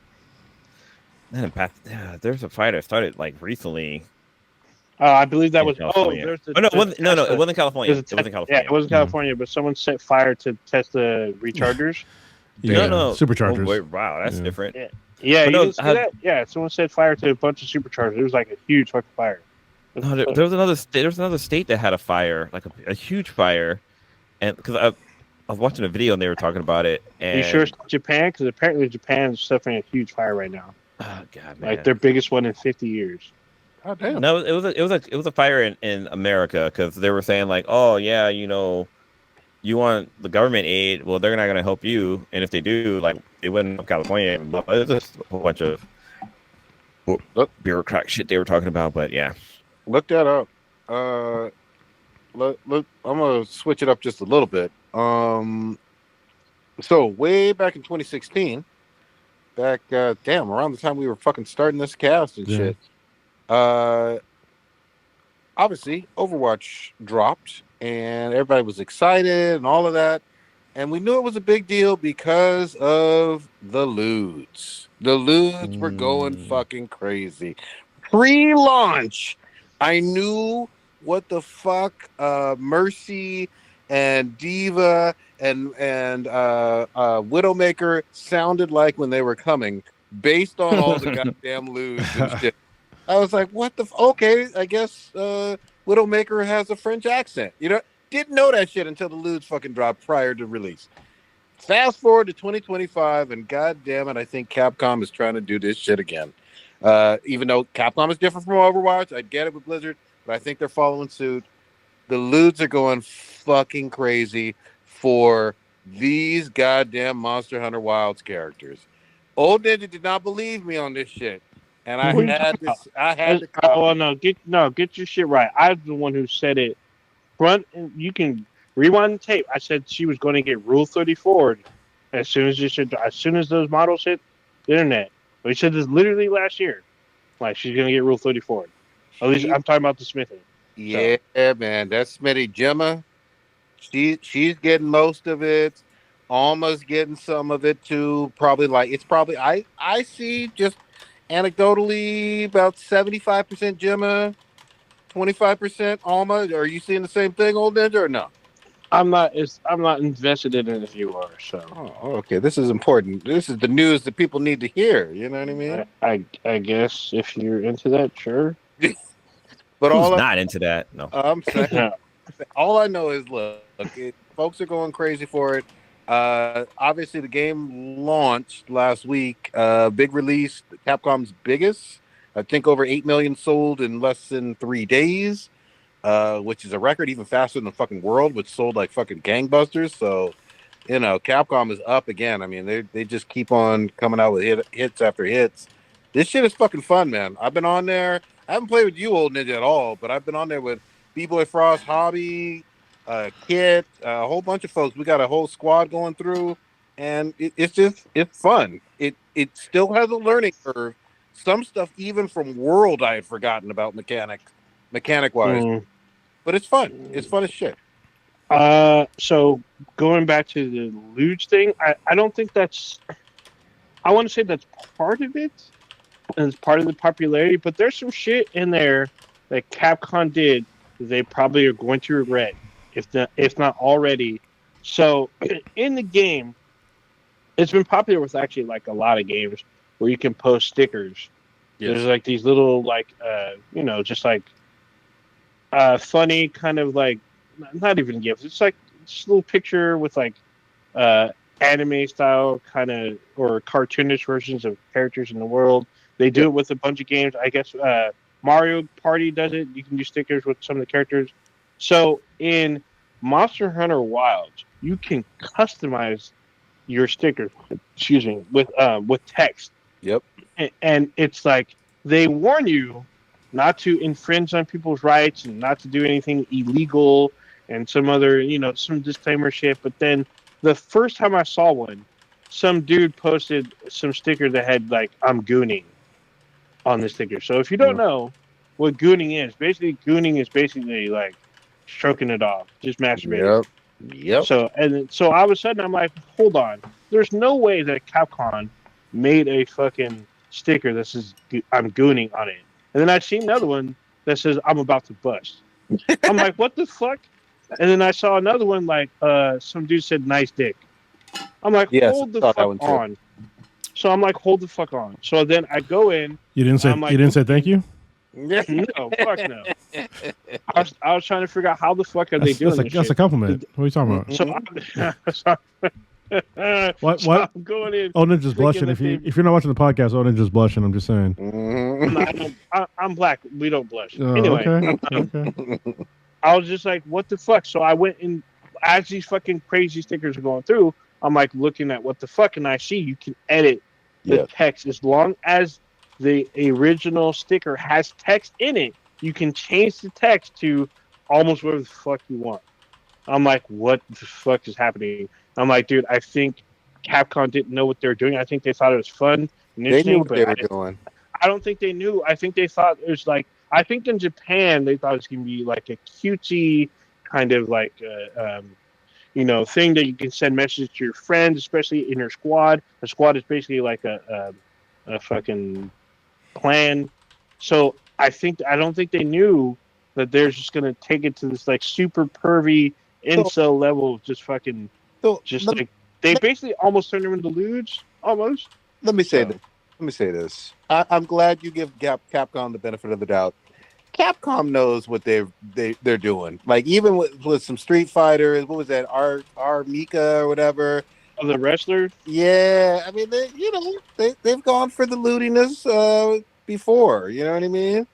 a fire that started like recently. I believe that was. California. It wasn't California. It wasn't California. Yeah, it wasn't California, but someone set fire to test the rechargers. No. Superchargers. Oh, wait, wow, that's different. Yeah, you didn't see that? Yeah, someone set fire to a bunch of superchargers. It was like a huge fucking fire. No, there was another state. There was another state that had a fire, like a huge fire, and because I was watching a video and they were talking about it. And... Are you sure it's Japan? Because apparently Japan is suffering a huge fire right now. Oh God, man! Like their biggest one in 50 years. Oh damn! No, it was a fire in America because they were saying like, oh yeah, you want the government aid? Well, they're not going to help you, and if they do, like, it wouldn't help California. But it's just a whole bunch of bureaucrat shit they were talking about. But yeah, look that up. Look, I'm gonna switch it up just a little bit. So way back in 2016, around the time we were fucking starting this cast and shit. Obviously, Overwatch dropped. And everybody was excited and all of that. And we knew it was a big deal because of the lewds. The lewds were going fucking crazy. Pre-launch, I knew what the fuck Mercy and Diva and Widowmaker sounded like when they were coming, based on all the goddamn lewds and shit. I was like, what the okay, I guess Widowmaker has a French accent. Didn't know that shit until the lewds fucking dropped prior to release. Fast forward to 2025, and god damn it, I think Capcom is trying to do this shit again. Even though Capcom is different from Overwatch, I get it with Blizzard, but I think they're following suit. The lewds are going fucking crazy for these goddamn Monster Hunter Wilds characters. Old Ninja did not believe me on this shit. And I had to. Oh get your shit right. I'm the one who said it. You can rewind the tape. I said she was going to get Rule 34 as soon as those models hit the internet. We said this literally last year. Like she's going to get Rule 34. At least I'm talking about the smithing. Yeah, man, that's Smitty Gemma. She's getting most of it. Alma's getting some of it too. I see just. Anecdotally, about 75% Gemma, 25% Alma. Are you seeing the same thing, Old Ninja, or no? I'm not invested in it if you are. So. Oh, okay. This is important. This is the news that people need to hear. You know what I mean? I guess if you're into that, sure. But who's not into that? No. I'm saying. All I know is, look, folks are going crazy for it. Obviously, the game launched last week. Big release, Capcom's biggest I think over 8 million sold in less than 3 days, which is a record, even faster than the fucking World, which sold like fucking gangbusters. So, Capcom is up again. I mean, they just keep on coming out with hits after hits. This shit is fucking fun, man. I've been on there. I haven't played with you, Old Ninja, at all, but I've been on there with B-Boy Frost, Hobby, Kit, a whole bunch of folks. We got a whole squad going through, and it's fun. It still has a learning curve. Some stuff, even from World, I had forgotten about mechanic wise, but it's fun. It's fun as shit. So going back to the Luge thing, I don't think that's. I want to say that's part of it, and it's part of the popularity. But there's some shit in there that Capcom did that they probably are going to regret, if not already. So in the game, it's been popular with actually like a lot of games where you can post stickers. Yes. There's like these little like just like funny kind of like not even gifts. It's like just a little picture with like anime style kind of or cartoonish versions of characters in the world. They do it with a bunch of games. I guess Mario Party does it. You can do stickers with some of the characters. So in Monster Hunter Wilds, you can customize your stickers. Excuse me, with text. Yep. And it's like they warn you not to infringe on people's rights and not to do anything illegal and some other, some disclaimer shit. But then the first time I saw one, some dude posted some sticker that had like "I'm gooning" on the sticker. So if you don't know what gooning is basically like stroking it off, just masturbating. Yep. So all of a sudden I'm like, hold on, there's no way that Capcom made a fucking sticker that says "I'm gooning" on it. And then I seen another one that says "I'm about to bust." I'm like, what the fuck? And then I saw another one like some dude said "nice dick." I'm like, hold the fuck on. So I'm like, hold the fuck on. So then I go in. You didn't say thank you? No, fuck no. I was trying to figure out how the fuck are they doing this. That's a compliment. What are you talking about? What? So I'm going in. Oh, Ninja's blushing. If you're not watching the podcast, oh, Ninja's blushing. I'm just saying. I'm black. We don't blush. Anyway, okay. I was just like, what the fuck? So I went in as these fucking crazy stickers are going through. I'm like looking at what the fuck, and I see you can edit the text as long as the original sticker has text in it. You can change the text to almost whatever the fuck you want. I'm like, what the fuck is happening? I'm like, dude, I think Capcom didn't know what they were doing. I think they thought it was fun and interesting. They knew what they were doing. I don't think they knew. I think they thought it was like, I think in Japan, they thought it was going to be like a cutesy kind of like, thing that you can send messages to your friends, especially in your squad. A squad is basically like a fucking clan. So I don't think they knew that they're just going to take it to this like super pervy incel level of just fucking, they basically almost turned them into lewds, almost. Let me say this. I'm glad you give Capcom the benefit of the doubt. Capcom knows what they're doing. Like even with some Street Fighter, what was that? R Mika or whatever. Oh, the wrestler. Yeah, I mean they've gone for the lewdiness before. You know what I mean?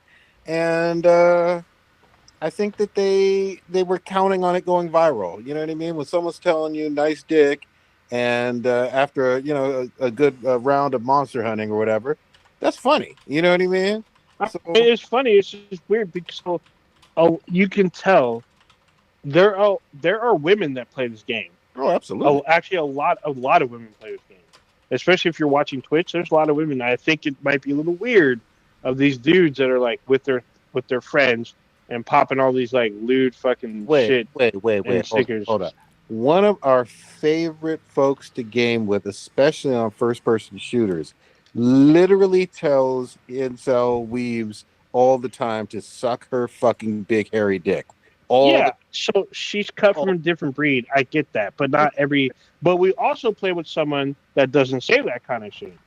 And I think that they were counting on it going viral. You know what I mean? When someone's telling you "nice dick," and after a good round of monster hunting or whatever, that's funny. You know what I mean? So, it's funny. It's just weird because you can tell there are women that play this game. Oh, absolutely. Actually, a lot of women play this game, especially if you're watching Twitch. There's a lot of women. I think it might be a little weird of these dudes that are like with their friends and popping all these like lewd fucking shit. Wait. Stickers. Hold on. One of our favorite folks to game with, especially on first-person shooters, literally tells incel weebs all the time to suck her fucking big hairy dick. So she's cut from a different breed. I get that, but not every. But we also play with someone that doesn't say that kind of shit.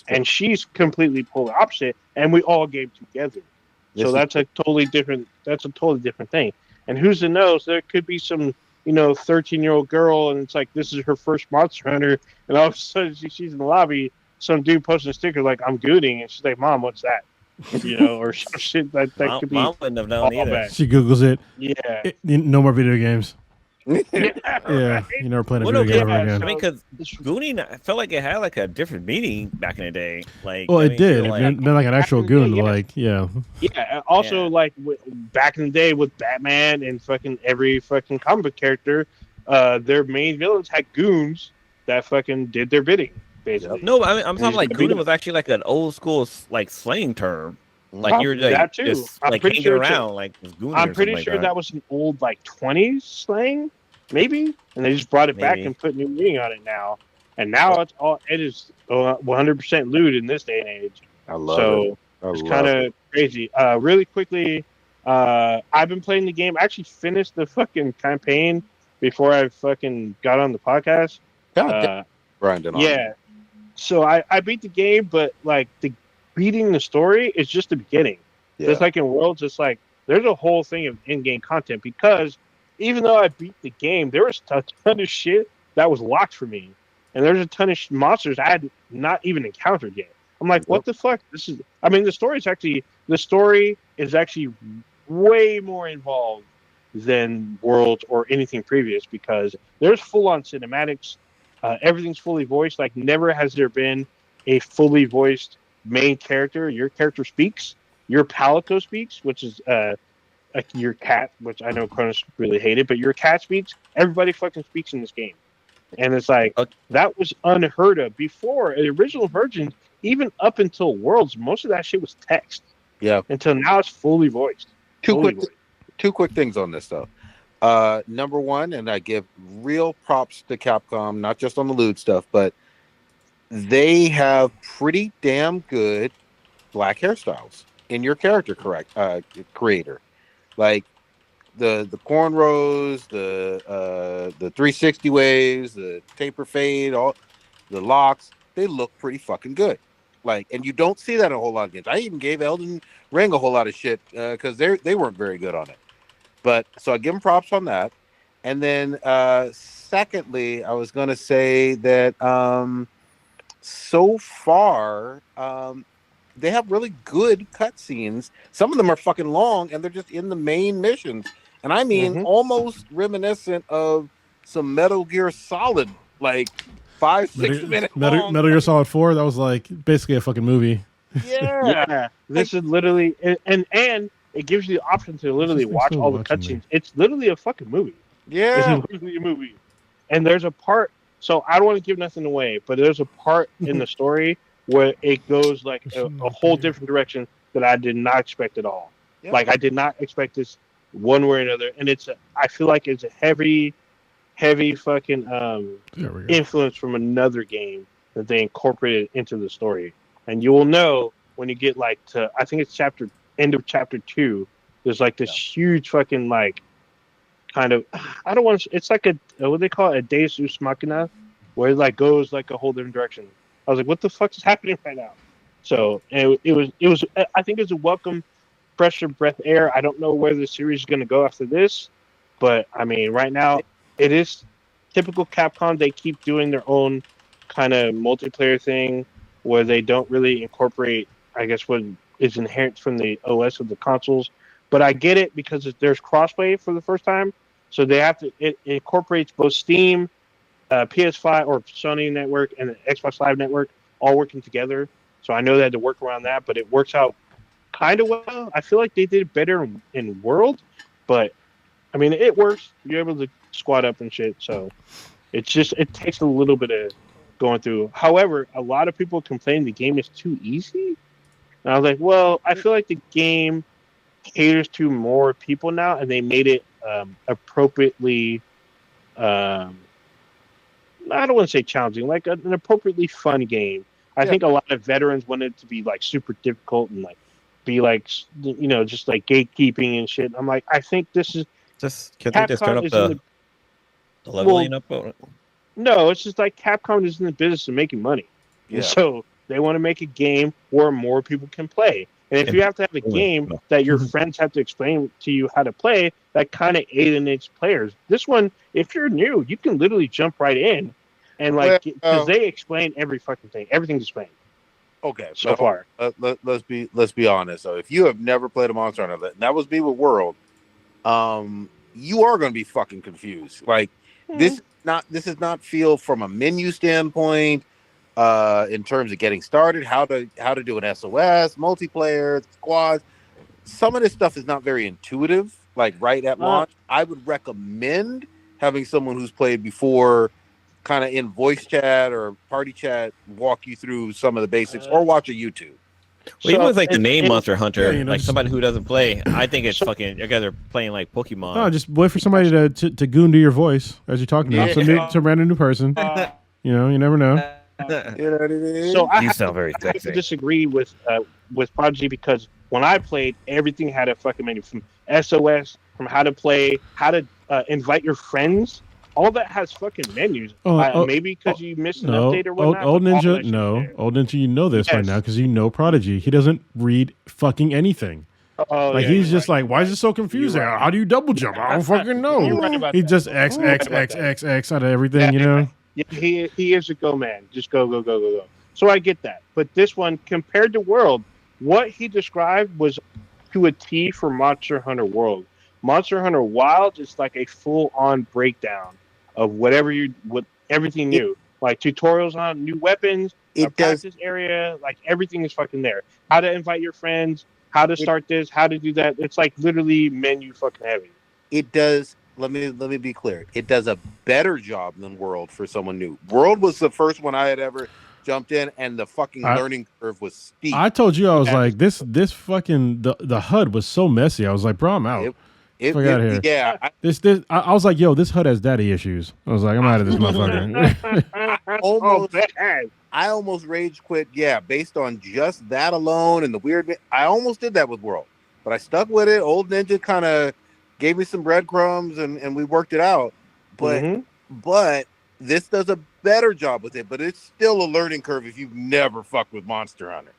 And she's completely polar opposite, and we all game together. So that's a totally different thing. And who's to know? So there could be some 13-year-old girl, and it's like this is her first Monster Hunter, and all of a sudden she's in the lobby. Some dude posting a sticker like "I'm gooning," and she's like, "Mom, what's that?" or some shit that could be. Mom wouldn't have known either. Bad. She Googles it. Yeah. No more video games. Yeah, Yeah, you never playing a video game ever again. I mean, because Gooning, I felt like it had like a different meaning back in the day. Like, well, I it mean, did. like, It meant like an actual goon. yeah. Like, yeah. Yeah. Also, like back in the day with Batman and fucking every fucking comic book character, their main villains had goons that fucking did their bidding. Basically. No, I mean, I'm talking like gooning was actually like an old school like slang term. Like you're like that too. just I'm like pretty hanging sure around like gooning. I'm pretty sure that was an old like 20s slang, maybe, and they just brought it back and put new meaning on it now. And now it is 100% lewd in this day and age. I love it. It's kind of crazy. Really quickly, I've been playing the game. I actually finished the fucking campaign before I fucking got on the podcast. Grinding on. Yeah. So I beat the game, but like beating the story is just the beginning. Yeah. Just like in Worlds, it's like there's a whole thing of in-game content, because even though I beat the game, there was a ton of shit that was locked for me. And there's a ton of monsters I had not even encountered yet. I'm like, what the fuck? The story is actually way more involved than Worlds or anything previous, because there's full-on cinematics. Everything's fully voiced. Like, never has there been a fully voiced main character. Your character speaks. Your Palico speaks, which is like your cat, which I know Cronus really hated, but your cat speaks. Everybody fucking speaks in this game. And it's like, that was unheard of before. The original version, even up until Worlds, most of that shit was text. Yeah. Until now it's fully voiced. Two quick things on this, though. Number one, and I give real props to Capcom, not just on the lewd stuff, but they have pretty damn good black hairstyles in your character creator. Like the cornrows, the 360 waves, the taper fade, all the locks, they look pretty fucking good. Like, and you don't see that in a whole lot of games. I even gave Elden Ring a whole lot of shit because they weren't very good on it. But so I give them props on that. And then secondly, I was going to say that so far they have really good cutscenes. Some of them are fucking long, and they're just in the main missions. And I mean, almost reminiscent of some Metal Gear Solid, like 5-6 minutes long. Metal Gear Solid 4, that was like basically a fucking movie. Yeah. This is literally, and it gives you the option to literally watch all the cutscenes. It's literally a fucking movie. Yeah. It's literally a movie. And there's a part, so I don't want to give nothing away, but there's a part in the story where it goes like a whole different direction that I did not expect at all. Yep. Like, I did not expect this one way or another. And I feel like it's a heavy fucking influence from another game that they incorporated into the story. And you will know when you get like to, I think it's end of chapter 2, there's like this huge fucking like kind of, I don't want to, it's like what they call it, a Deus Ex Machina, where it like goes like a whole different direction. I was like, what the fuck is happening right now? So it was I think it's a welcome fresh breath of air. I don't know where the series is going to go after this, but I mean, right now it is typical Capcom. They keep doing their own kind of multiplayer thing where they don't really incorporate, I guess, what is inherent from the OS of the consoles. But I get it because there's crossplay for the first time, so they have to. It incorporates both Steam, PS5 or Sony network, and the Xbox Live network all working together. So I know they had to work around that, but it works out kind of well. I feel like they did better in World, but I mean, it works. You're able to squat up and shit. So it takes a little bit of going through. However, a lot of people complain the game is too easy. And I was like, well, I feel like the game caters to more people now, and they made it appropriately. I don't want to say challenging, like an appropriately fun game. I think a lot of veterans wanted it to be like super difficult and like be like, just like gatekeeping and shit. I'm like, I think this is can't they just turn up the leveling up? No, it's just like Capcom is in the business of making money. Yeah. So they want to make a game where more people can play. And if you have to have a game that your friends have to explain to you how to play, that kind of alienates players. This one, if you're new, you can literally jump right in and because they explain every fucking thing. Everything's explained. Okay, so far. Let's be honest. So if you have never played a Monster Hunter, and that was me with World, you are going to be fucking confused. Like this is not feel from a menu standpoint, in terms of getting started, how to do an SOS, multiplayer, squads. Some of this stuff is not very intuitive, like right at launch. I would recommend having someone who's played before, kind of in voice chat or party chat, walk you through some of the basics, or watch a YouTube. Well, even with like the name Monster Hunter, yeah, like somebody who doesn't play, I think it's fucking. You guys are playing like Pokemon. No, just wait for somebody to goon to your voice as you're talking to them. Some random new person. You know, you never know. You know what I mean? So I sound very have to sexy. disagree with Prodigy, because when I played, everything had a fucking menu, from SOS, from how to play, how to invite your friends. All that has fucking menus. Maybe because you missed an update or whatnot. Old Ninja, Old Ninja, you know this right now because you know Prodigy. He doesn't read fucking anything. He's just like, why is it so confusing? Right. How do you double jump? I don't fucking know. Right, he just X out of everything, you know? Yeah, he is a go man. Just go. So I get that. But this one, compared to World, what he described was to a T for Monster Hunter World. Monster Hunter Wild is like a full-on breakdown of everything new, like tutorials on new weapons, practice area, like everything is fucking there. How to invite your friends, how to start this, how to do that. It's like literally menu fucking heavy. It does. Let me be clear. It does a better job than World for someone new. World was the first one I had ever jumped in, and the fucking learning curve was steep. I told you, I was like, this fucking the HUD was so messy. I was like, bro, I'm out. Here. Yeah. I was like, yo, this HUD has daddy issues. I was like, I'm out of this motherfucker. I almost rage quit. Yeah, based on just that alone and the weird. I almost did that with World, but I stuck with it. Old Ninja kind of gave me some breadcrumbs, and we worked it out. But this does a better job with it. But it's still a learning curve if you've never fucked with Monster Hunter.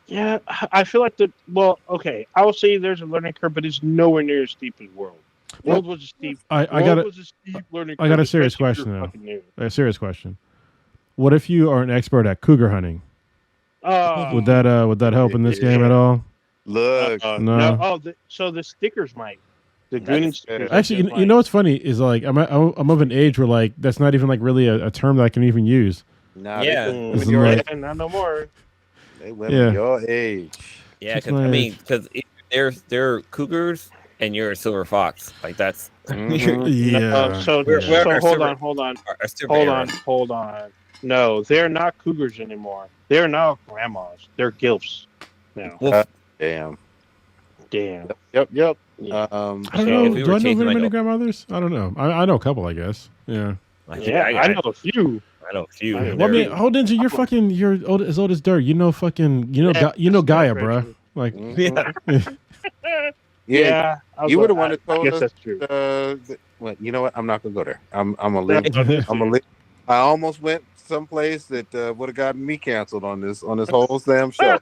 Yeah, I feel like I will say there's a learning curve, but it's nowhere near as steep as World. World was a steep. I got a serious question though. A serious question. What if you are an expert at cougar hunting? Would that help in this game at all? Look, no. So the stickers might. The gooning stickers. Actually, you know what's funny is like I'm of an age where like that's not even like really a term that I can even use. Nah, not no more. They women your age. Yeah, because they're cougars and you're a silver fox. Like that's Hold on. No, they're not cougars anymore. They're now grandmas. They're gilfs now. Damn. Yep. I don't know. Do I know very many grandmothers? I don't know. I know a couple, I guess. Yeah. I know a few. Well, I mean, hold on, you're as old as dirt. You know, Gaia, bro. Like, yeah. You would have wanted to told us. That's true. Well, you know what? I'm not gonna go there. I'm gonna leave. I'm gonna leave. I almost went someplace that would have gotten me canceled on this whole damn show.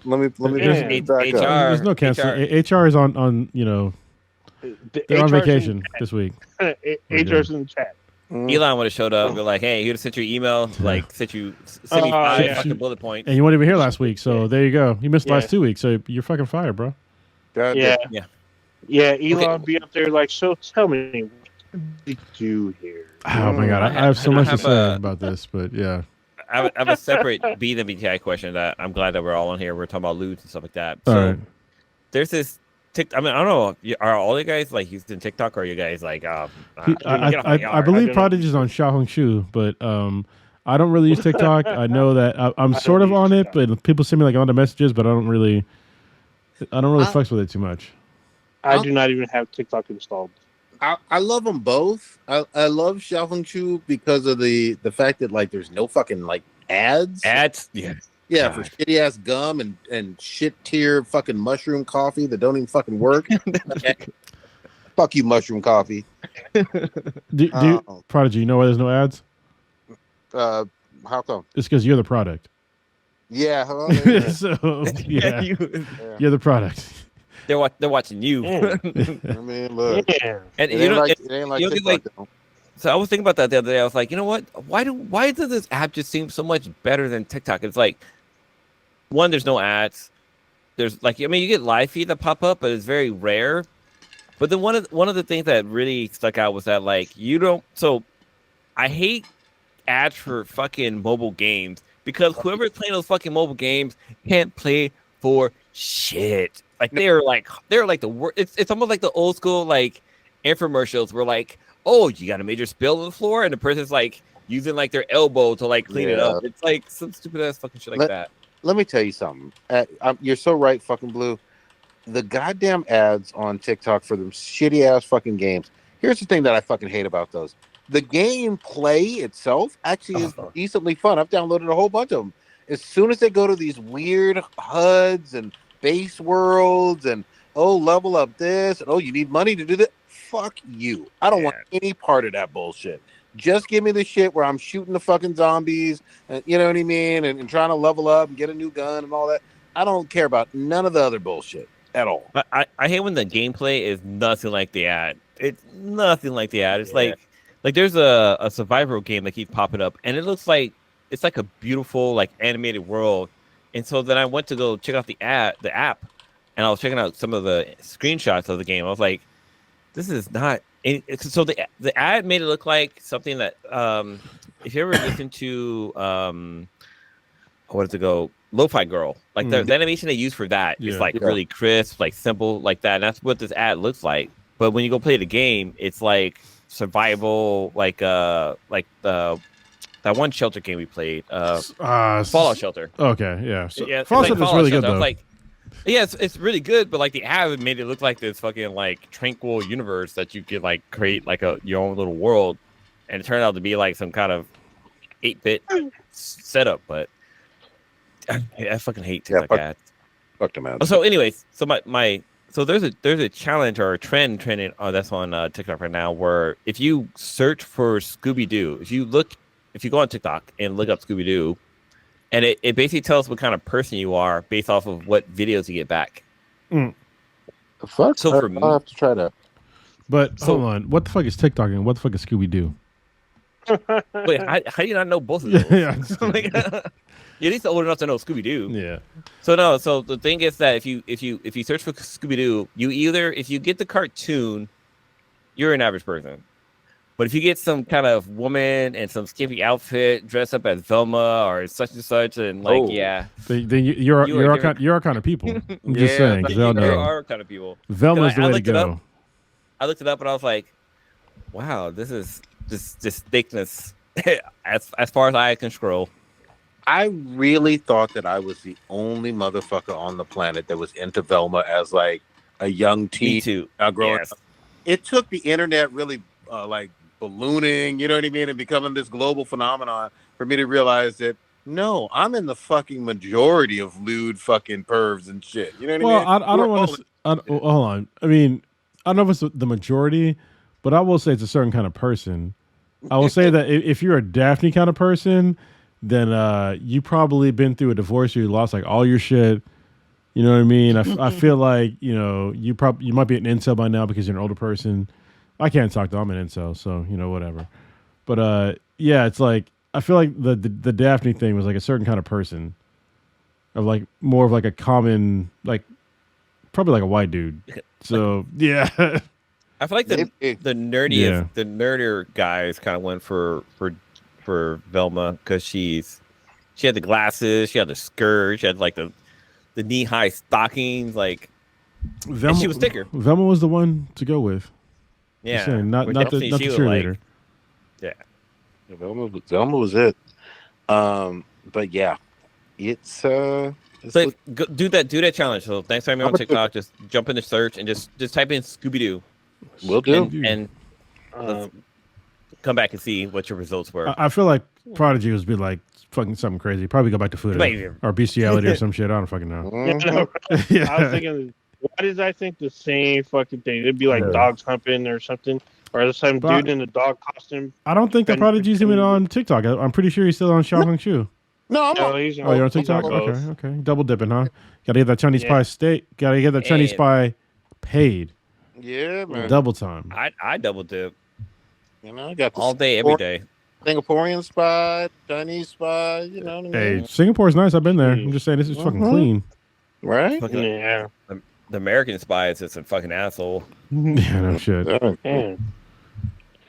Let me back up. There's no cancel. HR is on they're on vacation this week. HR's in the chat. Elon would have showed up. Be like, hey, he would have sent you an email, like send me 5 fucking bullet points. And you weren't even here last week, so there you go. You missed the last 2 weeks, so you're fucking fired, bro. Yeah. Elon be up there like, so tell me, what did we do here? Oh my god, I have so much to say about this, but yeah. I have a separate BTI question that I'm glad that we're all on here. We're talking about loot and stuff like that. All So right. there's this TikTok. I mean, I don't know. Are all you guys like using TikTok, or are you guys like? I believe Prodigy's on Xiaohongshu, but I don't really use TikTok. I know that I'm sort of on it, but people send me like on the messages, but I don't really fucks with it too much. I do not even have TikTok installed. I love them both. I love Xiaohongshu because of the fact that like there's no fucking like ads. Yeah, for shitty ass gum and shit tier fucking mushroom coffee that don't even fucking work. Fuck you, mushroom coffee. Prodigy, you know why there's no ads? How come? It's because you're the product. Yeah. So you're the product. They're watching you. I mean, look. And it ain't like TikTok, so I was thinking about that the other day. I was like, you know what? Why does this app just seem so much better than TikTok? It's like one, there's no ads. There's like, I mean, you get live feed that pop up, but it's very rare. But then one of the things that really stuck out was that like you don't. So I hate ads for fucking mobile games because whoever's playing those fucking mobile games can't play for shit. Like they're like the worst. It's almost like the old school like infomercials where like, oh, you got a major spill on the floor, and the person's like using like their elbow to like clean it up. It's like some stupid ass fucking shit like that. Let me tell you something. You're so right, fucking Blue. The goddamn ads on TikTok for them shitty ass fucking games. Here's the thing that I fucking hate about those. The gameplay itself actually is decently fun. I've downloaded a whole bunch of them. As soon as they go to these weird HUDs and base worlds and level up this, and you need money to do that. Fuck you. I don't want any part of that bullshit. Just give me the shit where I'm shooting the fucking zombies, and, you know what I mean, and trying to level up and get a new gun and all that. I don't care about none of the other bullshit at all. I hate when the gameplay is nothing like the ad. It's nothing like the ad. It's like there's a survival game that keeps popping up, and it looks like it's like a beautiful like animated world. And so then I went to go check out the app, and I was checking out some of the screenshots of the game. I was like, this is not. So the ad made it look like something that if you ever listen to Lo-Fi Girl, like the animation they use for that is like really crisp, like simple, like that. And that's what this ad looks like. But when you go play the game, it's like survival, like that one shelter game we played, Fallout Shelter. Okay, yeah. So Fallout Shelter is really good though. Yeah, it's really good, but like the ad made it look like this fucking like tranquil universe that you could like create like your own little world, and it turned out to be like some kind of 8-bit setup. But I fucking hate TikTok ads. Fuck them ads. So, anyways, so so there's a challenge or a trend trending that's on TikTok right now where if you search for Scooby Doo, if you go on TikTok and look up Scooby Doo. And it basically tells what kind of person you are based off of what videos you get back. The fuck? So for me, I'll have to try that. But hold on, what the fuck is TikTok and what the fuck is Scooby Doo? Wait, how do you not know both of those? Yeah, you're at least old enough to know Scooby Doo. Yeah. So the thing is that if you search for Scooby Doo, if you get the cartoon, you're an average person. But if you get some kind of woman and some skimpy outfit dressed up as Velma or such and such, and then you're our kind of people. I'm just saying. You're our kind of people. Velma's the way to go. I looked it up and I was like, wow, this is just thickness as far as I can scroll. I really thought that I was the only motherfucker on the planet that was into Velma as like a young teen. Me too. Growing up. It took the internet really like ballooning, you know what I mean, and becoming this global phenomenon for me to realize that no, I'm in the fucking majority of lewd fucking pervs and shit. You know what I mean? I don't want to. Hold on. I mean, I don't know if it's the majority, but I will say it's a certain kind of person. I will say that if you're a Daphne kind of person, then you probably been through a divorce. You lost like all your shit. You know what I mean? I feel like you might be an incel by now because you're an older person. I can't talk to. I'm an incel, so whatever. But yeah, it's like I feel like the Daphne thing was like a certain kind of person, of like more of like a common, like probably like a white dude. So yeah, I feel like the nerdier guys kind of went for Velma because she had the glasses, she had the skirt, she had like the knee-high stockings, like Velma, she was thicker. Velma was the one to go with. Yeah, saying, not the cheerleader. Like, yeah, Velma was it. But yeah, it's do that challenge. So next time you're on TikTok, just jump in the search and just type in Scooby Doo. Will do. And come back and see what your results were. I feel like Prodigy was be like fucking something crazy. Probably go back to food or bestiality or some shit. I don't fucking know. Yeah, I was thinking, why did I think the same fucking thing? It'd be like dogs humping or something, or some dude in a dog costume. I don't think that Prodigy's even on TikTok. I'm pretty sure he's still on Xiaohong Shu. No, you're on TikTok. Okay. Double dipping, huh? Gotta get that Chinese pie steak. Gotta get that Chinese pie paid. Yeah, man. Double time. I double dip. I got all day, every day. Singaporean spy, Chinese spy. You know what I mean? Hey, Singapore's nice. I've been there. I'm just saying this is fucking clean. Right? Fucking yeah. The American spy is just a fucking asshole. Yeah, no shit. Damn.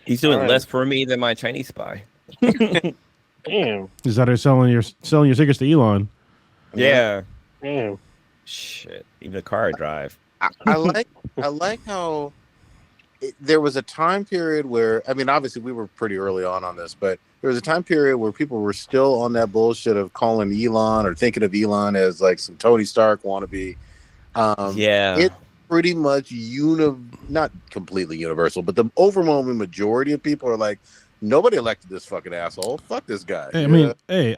He's doing Alright. less for me than my Chinese spy. Damn. Is that selling your tickets to Elon? Yeah. Damn. Shit. Even the car I drive. I like how there was a time period where, I mean, obviously we were pretty early on this, but there was a time period where people were still on that bullshit of calling Elon or thinking of Elon as like some Tony Stark wannabe. Yeah. It's pretty much not completely universal, but the overwhelming majority of people are like, nobody elected this fucking asshole. Fuck this guy. Hey, I mean,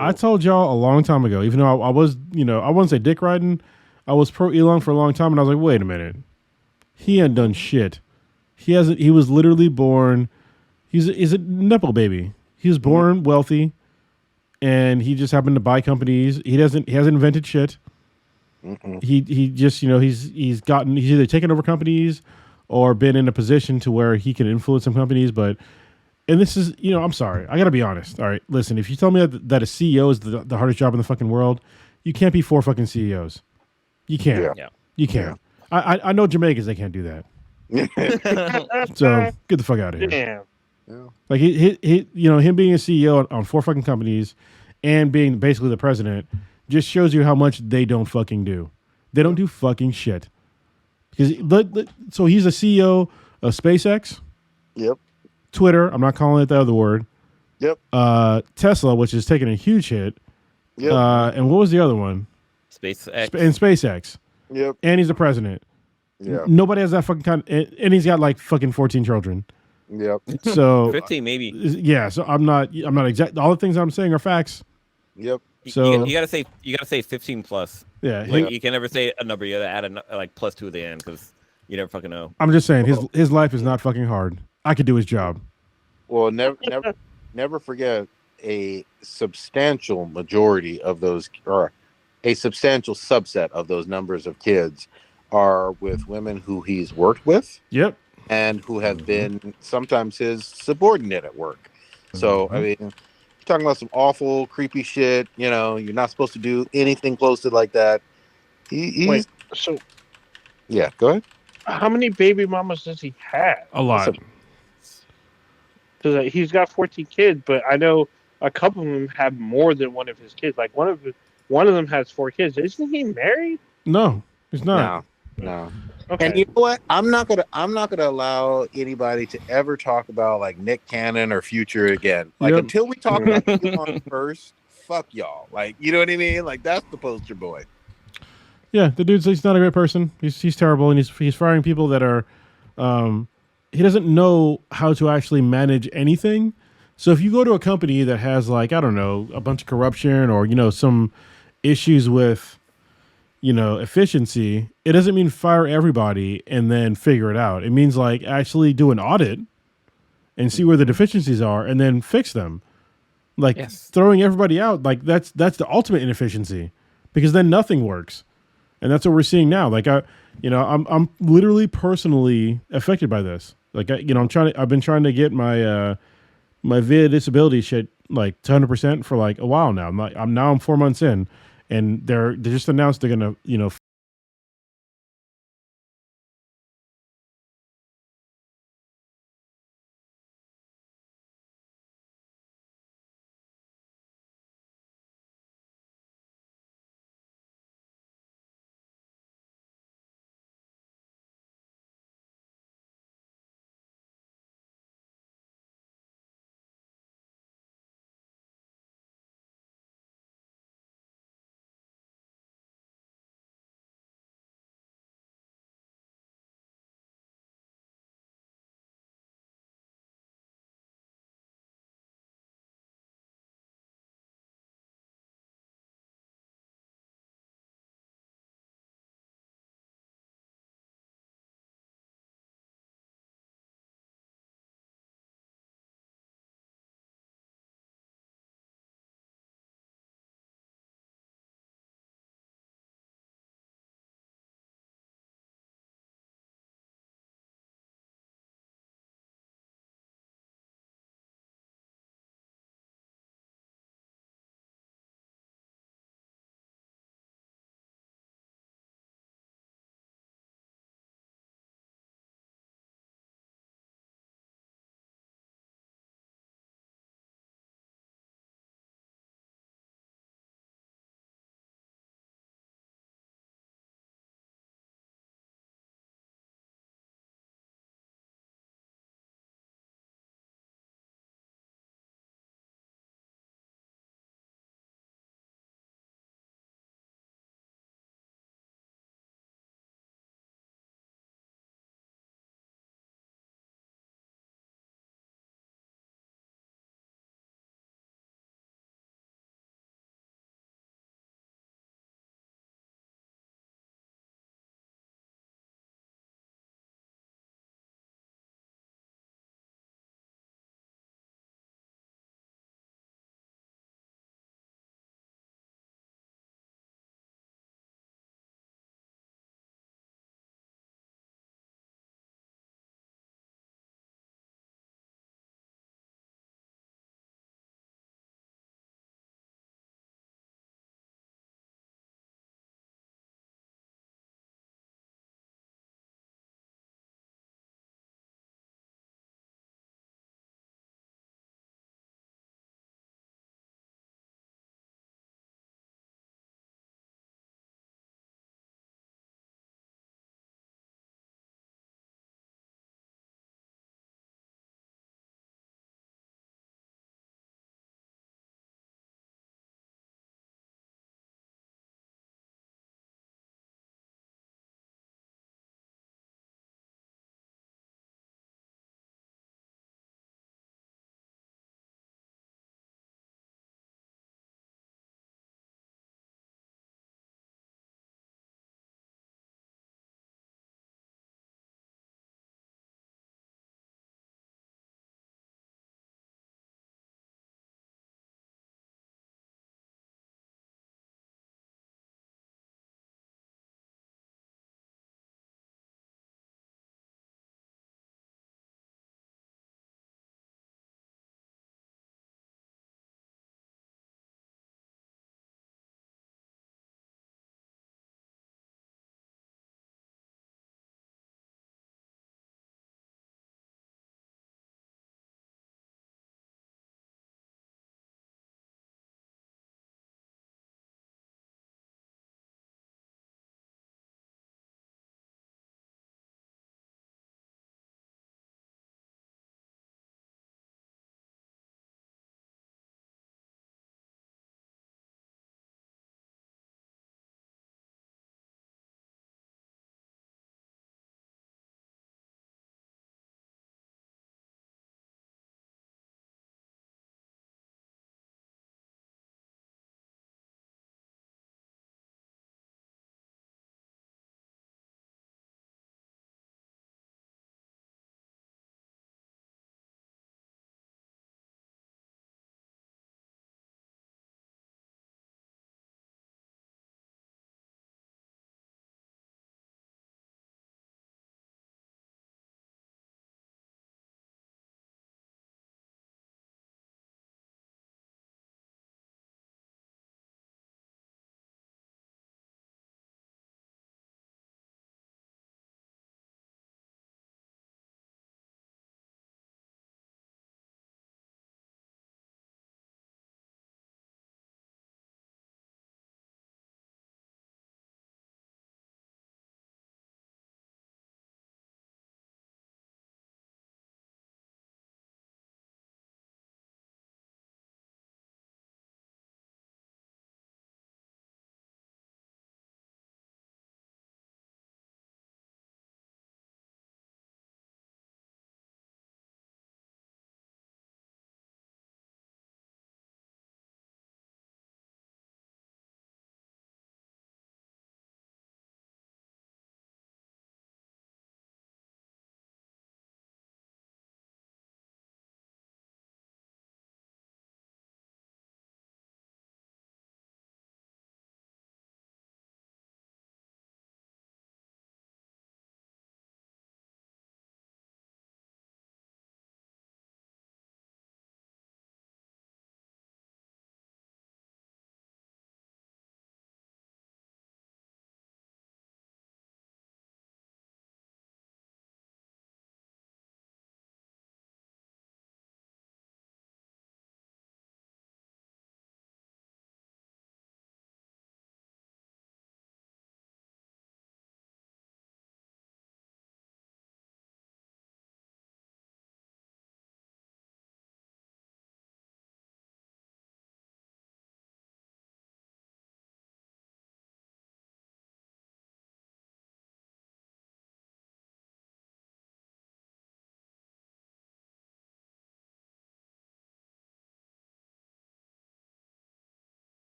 I told y'all a long time ago, even though I was, I wouldn't say dick riding, I was pro Elon for a long time, and I was like, wait a minute. He hadn't done shit. He was literally born, he's a Nepo baby. He was born wealthy, and he just happened to buy companies. He hasn't invented shit. He just, he's either taken over companies or been in a position to where he can influence some companies, and this is, I'm sorry. I got to be honest. All right, listen, if you tell me that a CEO is the hardest job in the fucking world, you can't be 4 fucking CEOs. You can't. Yeah. You can't. Yeah. I know Jamaicans, they can't do that. So get the fuck out of here. Damn. Yeah. Like he him being a CEO on 4 fucking companies and being basically the president just shows you how much they don't fucking do. They don't do fucking shit. So he's a CEO of SpaceX. Yep. Twitter. I'm not calling it the other word. Yep. Tesla, which is taking a huge hit. Yep. And what was the other one? SpaceX. Yep. And he's the president. Yeah. Nobody has that fucking kind and he's got like fucking 14 children. Yep. So 15 maybe. Yeah, so I'm not exact. All the things I'm saying are facts. Yep. So you gotta say 15 plus. Yeah, Like, you can never say a number. You gotta add a like +2 at the end because you never fucking know. I'm just saying his life is not fucking hard. I could do his job. Well, never forget a substantial majority of those, or a substantial subset of those numbers of kids are with women who he's worked with. Yep. And who have been sometimes his subordinate at work. So, I mean, you're talking about some awful, creepy shit. You're not supposed to do anything close to like that. Wait, so yeah, go ahead. How many baby mamas does he have? A lot. Because he's got 14 kids, but I know a couple of them have more than one of his kids. Like one of them has 4 kids. Isn't he married? No, he's not. No. Okay. And you know what? I'm not gonna allow anybody to ever talk about like Nick Cannon or Future again. Like until we talk about Elon first, fuck y'all. Like, you know what I mean? Like, that's the poster boy. Yeah, the he's not a great person. He's terrible, and he's firing people that are. He doesn't know how to actually manage anything. So if you go to a company that has like, I don't know, a bunch of corruption or some issues with efficiency, it doesn't mean fire everybody and then figure it out. It means like actually do an audit and see where the deficiencies are and then fix them. Like throwing everybody out, like that's the ultimate inefficiency, because then nothing works. And that's what we're seeing now. Like I'm literally personally affected by this. Like I've been trying to get my my VIA disability shit like to 100% for like a while now. I'm 4 months in, and they just announced they're gonna